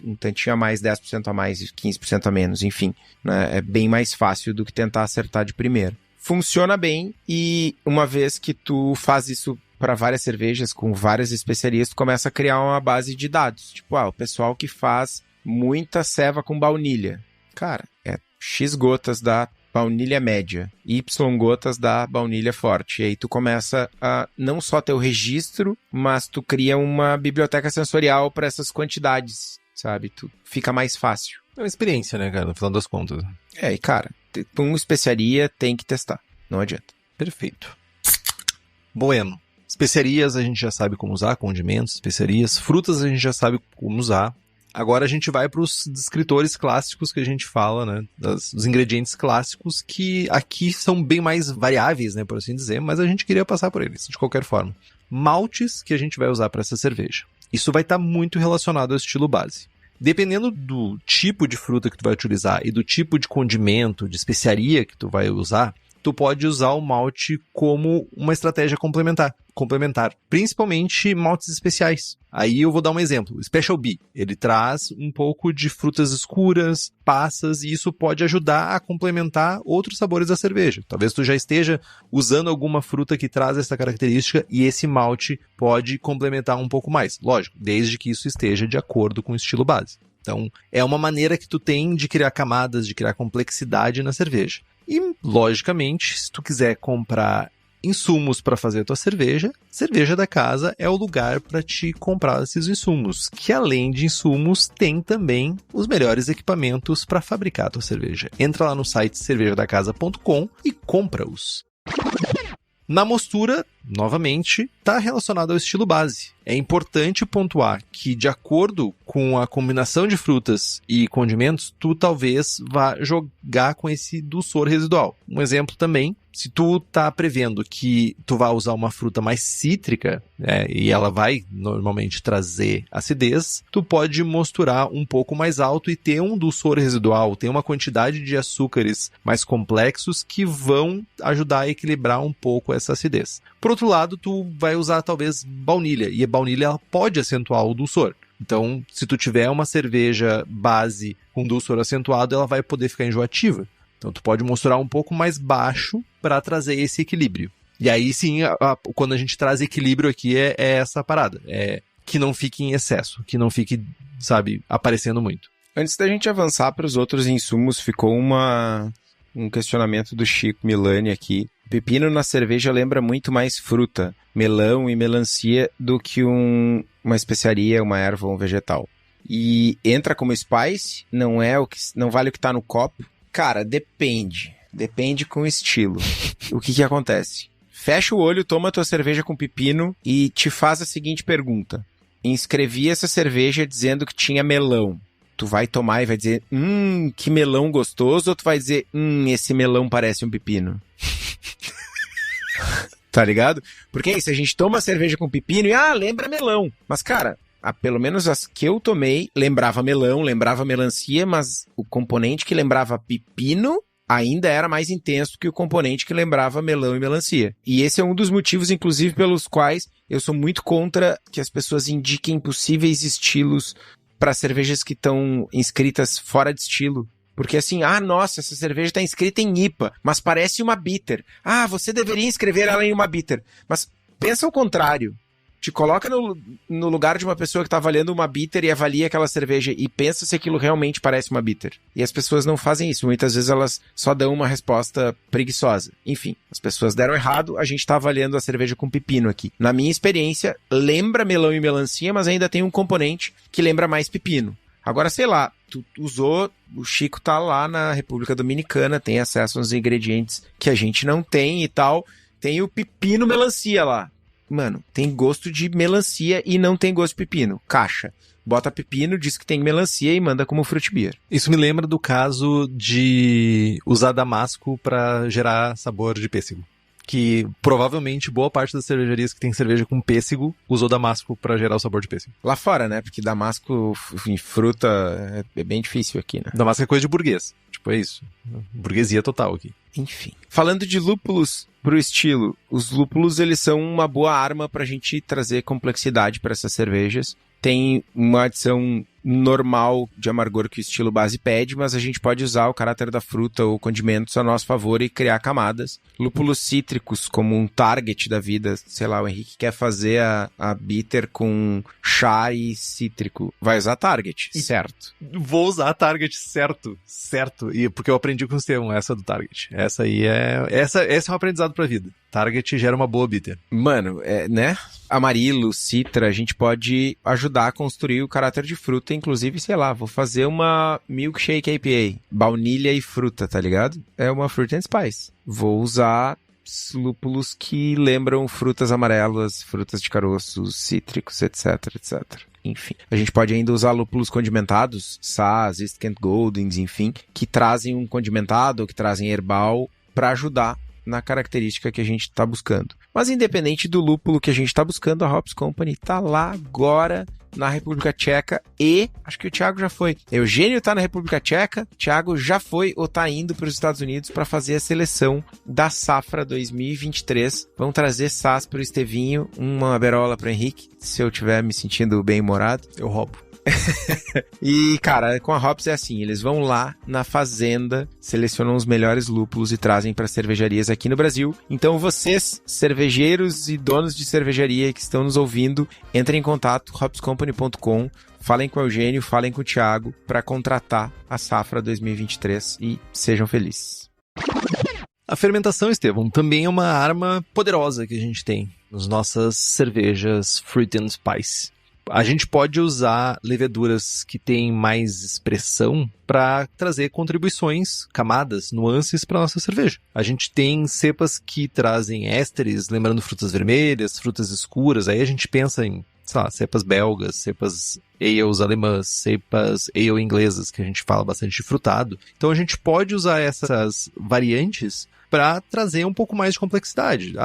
um tantinho a mais, 10% a mais, 15% a menos, enfim. Né? É bem mais fácil do que tentar acertar de primeira. Funciona bem e uma vez que tu faz isso para várias cervejas, com várias especiarias, tu começa a criar uma base de dados. Tipo, o pessoal que faz muita ceva com baunilha. Cara, é X gotas da baunilha média, Y gotas da baunilha forte. E aí tu começa a não só ter o registro, mas tu cria uma biblioteca sensorial para essas quantidades, sabe? Tu fica mais fácil. É uma experiência, né, cara, no final das contas. E cara, com especiaria tem que testar, não adianta. Perfeito. Bueno. Especiarias a gente já sabe como usar, condimentos, especiarias. Frutas a gente já sabe como usar. Agora a gente vai para os descritores clássicos que a gente fala, né? Dos ingredientes clássicos que aqui são bem mais variáveis, né? Por assim dizer, mas a gente queria passar por eles, de qualquer forma. Maltes que a gente vai usar para essa cerveja. Isso vai estar muito relacionado ao estilo base. Dependendo do tipo de fruta que tu vai utilizar e do tipo de condimento, de especiaria que tu vai usar, tu pode usar o malte como uma estratégia complementar, principalmente maltes especiais. Aí eu vou dar um exemplo, o Special B, ele traz um pouco de frutas escuras, passas, e isso pode ajudar a complementar outros sabores da cerveja. Talvez tu já esteja usando alguma fruta que traz essa característica e esse malte pode complementar um pouco mais. Lógico, desde que isso esteja de acordo com o estilo base. Então, é uma maneira que tu tem de criar camadas, de criar complexidade na cerveja. E, logicamente, se tu quiser comprar insumos para fazer a tua cerveja da casa é o lugar para te comprar esses insumos, que além de insumos, tem também os melhores equipamentos para fabricar a tua cerveja. Entra lá no site cervejadacasa.com e compra-os. Na mostura, novamente, está relacionado ao estilo base. É importante pontuar que, de acordo com a combinação de frutas e condimentos, tu talvez vá jogar com esse dulçor residual. Um exemplo também, se tu tá prevendo que tu vai usar uma fruta mais cítrica, e ela vai normalmente trazer acidez, tu pode mosturar um pouco mais alto e ter um dulçor residual, ter uma quantidade de açúcares mais complexos que vão ajudar a equilibrar um pouco essa acidez. Por Por outro lado, tu vai usar talvez baunilha, e a baunilha ela pode acentuar o dulçor. Então, se tu tiver uma cerveja base com dulçor acentuado, ela vai poder ficar enjoativa. Então, tu pode mostrar um pouco mais baixo para trazer esse equilíbrio. E aí, sim, quando a gente traz equilíbrio aqui, é essa parada. É que não fique em excesso, que não fique, sabe, aparecendo muito. Antes da gente avançar para os outros insumos, ficou um questionamento do Chico Milani aqui. Pepino na cerveja lembra muito mais fruta, melão e melancia do que uma especiaria, uma erva ou um vegetal. E entra como spice, não vale o que tá no copo. Cara, depende com o estilo. O que acontece? Fecha o olho, toma tua cerveja com pepino e te faz a seguinte pergunta. Inscrevi essa cerveja dizendo que tinha melão. Tu vai tomar e vai dizer, que melão gostoso, ou tu vai dizer, esse melão parece um pepino? Tá ligado? Porque se a gente toma cerveja com pepino e, lembra melão. Mas, cara, pelo menos as que eu tomei, lembrava melão, lembrava melancia, mas o componente que lembrava pepino ainda era mais intenso que o componente que lembrava melão e melancia. E esse é um dos motivos, inclusive, pelos quais eu sou muito contra que as pessoas indiquem possíveis estilos para cervejas que estão inscritas fora de estilo. Porque assim, nossa, essa cerveja está inscrita em IPA, mas parece uma bitter. Você deveria inscrever ela em uma bitter. Mas pensa ao contrário. Te coloca no lugar de uma pessoa que está avaliando uma bitter e avalia aquela cerveja e pensa se aquilo realmente parece uma bitter. E as pessoas não fazem isso. Muitas vezes elas só dão uma resposta preguiçosa. Enfim, as pessoas deram errado, a gente está avaliando a cerveja com pepino aqui. Na minha experiência, lembra melão e melancia, mas ainda tem um componente que lembra mais pepino. Agora, sei lá, tu usou, o Chico tá lá na República Dominicana, tem acesso aos ingredientes que a gente não tem e tal. Tem o pepino melancia lá. Mano, tem gosto de melancia e não tem gosto de pepino. Caixa. Bota pepino, diz que tem melancia e manda como fruit beer. Isso me lembra do caso de usar damasco para gerar sabor de pêssego. Que provavelmente boa parte das cervejarias que tem cerveja com pêssego usou damasco para gerar o sabor de pêssego. Lá fora, né? Porque damasco em fruta é bem difícil aqui, né? Damasco é coisa de burguês. Tipo, é isso. Burguesia total aqui. Enfim. Falando de lúpulos pro estilo, os lúpulos, eles são uma boa arma pra gente trazer complexidade para essas cervejas. Tem uma adição normal de amargor que o estilo base pede, mas a gente pode usar o caráter da fruta ou condimentos a nosso favor e criar camadas. Lúpulos cítricos, como um target da vida, sei lá, o Henrique quer fazer a bitter com chá e cítrico. Vai usar target, certo? Vou usar target, certo. E porque eu aprendi com o Estevão, essa do target. Essa aí esse é um aprendizado pra vida. Target gera uma boa bitter. Mano, né? Amarilo, citra, a gente pode ajudar a construir o caráter de fruta. Inclusive, sei lá, vou fazer uma milkshake IPA. Baunilha e fruta, tá ligado? É uma fruit and spice. Vou usar lúpulos que lembram frutas amarelas, frutas de caroço, cítricos, etc, etc. Enfim, a gente pode ainda usar lúpulos condimentados, Saaz, East Kent Goldings, enfim, que trazem um condimentado ou que trazem herbal para ajudar na característica que a gente está buscando. Mas independente do lúpulo que a gente está buscando, a Hops Company está lá agora na República Tcheca e acho que o Thiago já foi. Eugênio está na República Tcheca, Thiago já foi ou está indo para os Estados Unidos para fazer a seleção da safra 2023. Vão trazer Saaz para o Estevinho, uma berola para o Henrique. Se eu estiver me sentindo bem-humorado, eu roubo. E, cara, com a Hops é assim, eles vão lá na fazenda, selecionam os melhores lúpulos e trazem para cervejarias aqui no Brasil. Então vocês, cervejeiros e donos de cervejaria que estão nos ouvindo, entrem em contato, hopscompany.com, falem com o Eugênio, falem com o Thiago para contratar a safra 2023 e sejam felizes. A fermentação, Estevão, também é uma arma poderosa que a gente tem nas nossas cervejas Fruit and Spice. A gente pode usar leveduras que têm mais expressão para trazer contribuições, camadas, nuances para nossa cerveja. A gente tem cepas que trazem ésteres, lembrando frutas vermelhas, frutas escuras. Aí a gente pensa em, sei lá, cepas belgas, cepas ales alemãs, cepas ale inglesas, que a gente fala bastante de frutado. Então a gente pode usar essas variantes para trazer um pouco mais de complexidade.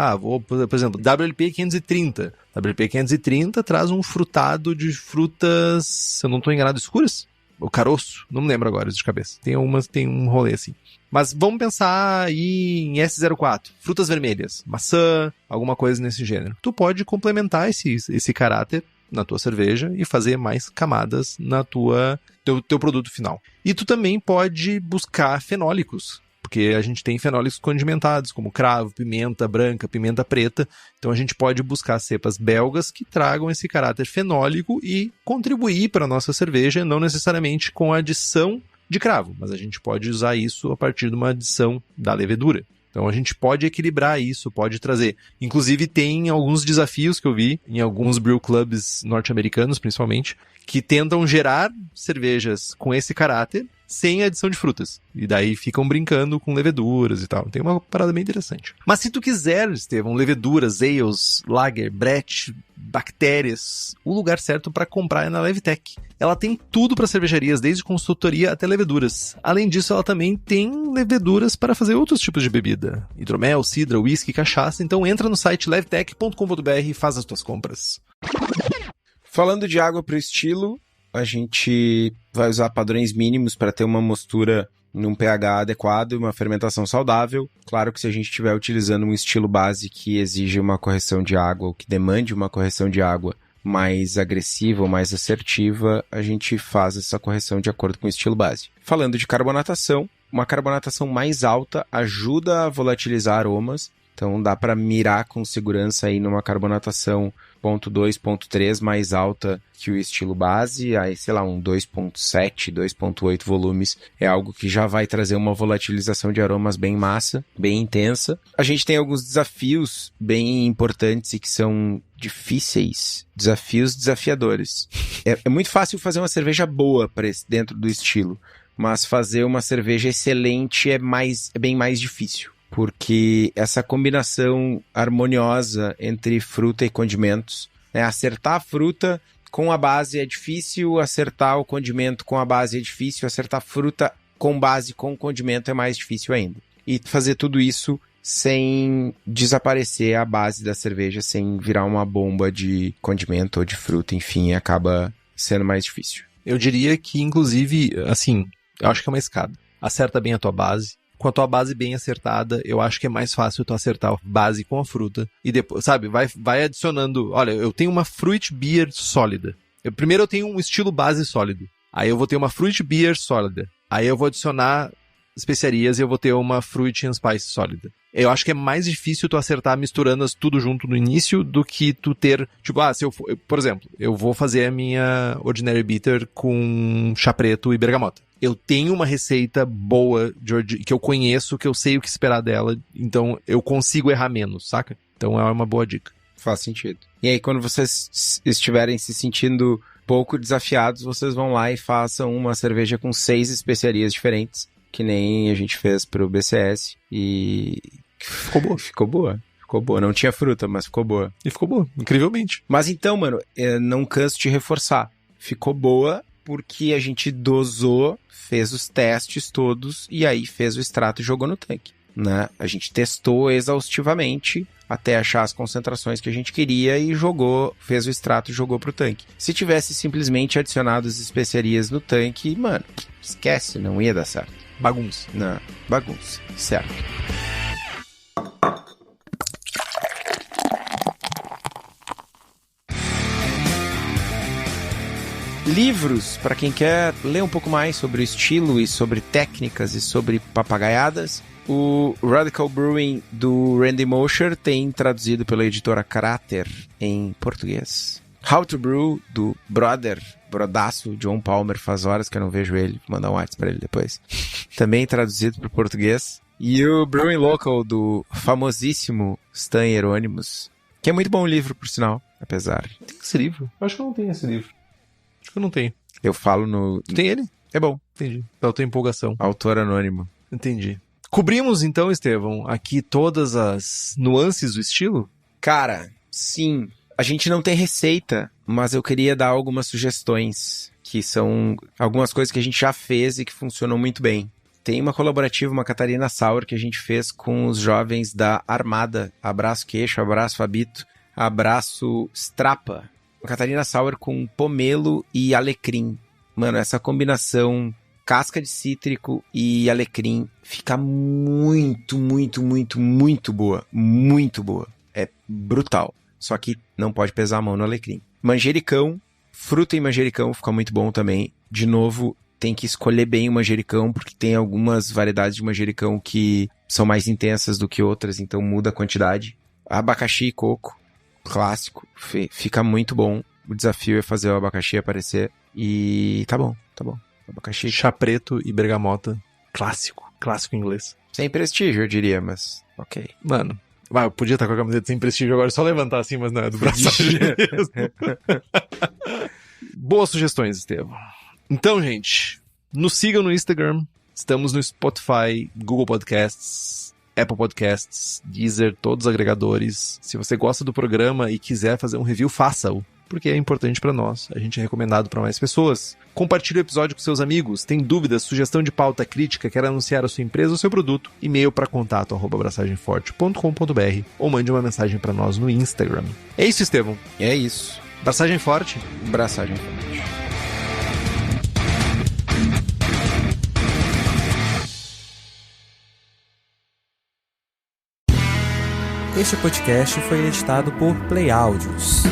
Por exemplo, WLP 530. WLP 530 traz um frutado de frutas, se eu não estou enganado, escuras? o caroço, não me lembro agora de cabeça. Tem um rolê assim. Mas vamos pensar aí em S04, frutas vermelhas, maçã, alguma coisa nesse gênero. Tu pode complementar esse caráter na tua cerveja e fazer mais camadas na teu produto final. E tu também pode buscar fenólicos, porque a gente tem fenólicos condimentados, como cravo, pimenta branca, pimenta preta. Então a gente pode buscar cepas belgas que tragam esse caráter fenólico e contribuir para a nossa cerveja, não necessariamente com a adição de cravo, mas a gente pode usar isso a partir de uma adição da levedura. Então a gente pode equilibrar isso, pode trazer. Inclusive tem alguns desafios que eu vi em alguns brew clubs norte-americanos, principalmente, que tentam gerar cervejas com esse caráter sem adição de frutas. E daí ficam brincando com leveduras e tal. Tem uma parada bem interessante. Mas se tu quiser, Estevão, leveduras, ales, lager, brett, bactérias, o lugar certo para comprar é na Levtech. Ela tem tudo para cervejarias, desde consultoria até leveduras. Além disso, ela também tem leveduras para fazer outros tipos de bebida. Hidromel, cidra, whisky, cachaça. Então entra no site levtech.com.br e faz as tuas compras. Falando de água para o estilo, a gente vai usar padrões mínimos para ter uma mostura num pH adequado e uma fermentação saudável. Claro que se a gente estiver utilizando um estilo base que exige uma correção de água ou que demande uma correção de água mais agressiva ou mais assertiva, a gente faz essa correção de acordo com o estilo base. Falando de carbonatação, uma carbonatação mais alta ajuda a volatilizar aromas. Então dá para mirar com segurança aí numa carbonatação 0.2, 0.3 mais alta que o estilo base, aí sei lá, um 2.7, 2.8 volumes é algo que já vai trazer uma volatilização de aromas bem massa, bem intensa. A gente tem alguns desafios bem importantes e que são difíceis, desafios desafiadores. É muito fácil fazer uma cerveja boa dentro do estilo, mas fazer uma cerveja excelente é bem mais difícil. Porque essa combinação harmoniosa entre fruta e condimentos, né? Acertar a fruta com a base é difícil, acertar o condimento com a base é difícil, acertar a fruta com base com condimento é mais difícil ainda. E fazer tudo isso sem desaparecer a base da cerveja, sem virar uma bomba de condimento ou de fruta, enfim, acaba sendo mais difícil. Eu diria que, inclusive, assim, eu acho que é uma escada. Acerta bem a tua base. Com a tua base bem acertada, eu acho que é mais fácil tu acertar a base com a fruta. E depois, sabe, vai adicionando... Olha, eu tenho uma fruit beer sólida. Primeiro eu tenho um estilo base sólido. Aí eu vou ter uma fruit beer sólida. Aí eu vou adicionar especiarias e eu vou ter uma fruit and spice sólida. Eu acho que é mais difícil tu acertar misturando tudo junto no início do que tu ter... Tipo, por exemplo, eu vou fazer a minha Ordinary Bitter com chá preto e bergamota. Eu tenho uma receita boa que eu conheço, que eu sei o que esperar dela, então eu consigo errar menos, saca? Então é uma boa dica. Faz sentido. E aí, quando vocês estiverem se sentindo pouco desafiados, vocês vão lá e façam uma cerveja com 6 especiarias diferentes, que nem a gente fez pro BCS, e ficou boa. Ficou boa. Não tinha fruta, mas ficou boa. E ficou boa, incrivelmente. Mas então, mano, não canso de reforçar. Ficou boa porque a gente dosou, fez os testes todos e aí fez o extrato e jogou no tanque, né? A gente testou exaustivamente até achar as concentrações que a gente queria e fez o extrato e jogou pro tanque. Se tivesse simplesmente adicionado as especiarias no tanque, mano, esquece, não ia dar certo. Bagunça. Não, bagunça, certo. Livros, para quem quer ler um pouco mais sobre o estilo e sobre técnicas e sobre papagaiadas, o Radical Brewing do Randy Mosher tem traduzido pela editora Crater em português. How to Brew do brodaço, John Palmer, faz horas que eu não vejo ele, vou mandar um WhatsApp para ele depois. Também traduzido para o português. E o Brewing Local do famosíssimo Stan Hieronymus, que é muito bom o livro, por sinal, apesar. Tem esse livro? Eu acho que eu não tenho esse livro. Acho que eu não tenho. Eu falo no... Tem ele? É bom. Entendi. Pela tua empolgação. Autor anônimo. Entendi. Cobrimos então, Estevão, aqui todas as nuances do estilo? Cara, sim. A gente não tem receita, mas eu queria dar algumas sugestões, que são algumas coisas que a gente já fez e que funcionam muito bem. Tem uma colaborativa, uma Catarina Sauer, que a gente fez com os jovens da Armada. Abraço Queixo, abraço Fabito, abraço Strapa. Catarina Sauer com pomelo e alecrim. Mano, essa combinação casca de cítrico e alecrim fica muito, muito, muito, muito boa. Muito boa. É brutal. Só que não pode pesar a mão no alecrim. Manjericão, fruta e manjericão fica muito bom também. De novo, tem que escolher bem o manjericão, porque tem algumas variedades de manjericão que são mais intensas do que outras, então muda a quantidade. Abacaxi e coco, clássico, fica muito bom. O desafio é fazer o abacaxi aparecer e tá bom. Abacaxi. Chá preto e bergamota, clássico inglês. Sem prestígio, eu diria, mas ok. Mano, eu podia estar com a camiseta sem prestígio agora, só levantar assim, mas não é do Braçagem mesmo. Boas sugestões, Estevão. Então, gente, nos sigam no Instagram, estamos no Spotify, Google Podcasts, Apple Podcasts, Deezer, todos os agregadores. Se você gosta do programa e quiser fazer um review, faça-o, porque é importante pra nós. A gente é recomendado pra mais pessoas. Compartilhe o episódio com seus amigos. Tem dúvidas, sugestão de pauta, crítica, quer anunciar a sua empresa ou seu produto? E-mail para contato@braçagemforte.com.br ou mande uma mensagem pra nós no Instagram. É isso, Estevão. É isso. Braçagem forte. Braçagem forte. Este podcast foi editado por Play Áudios.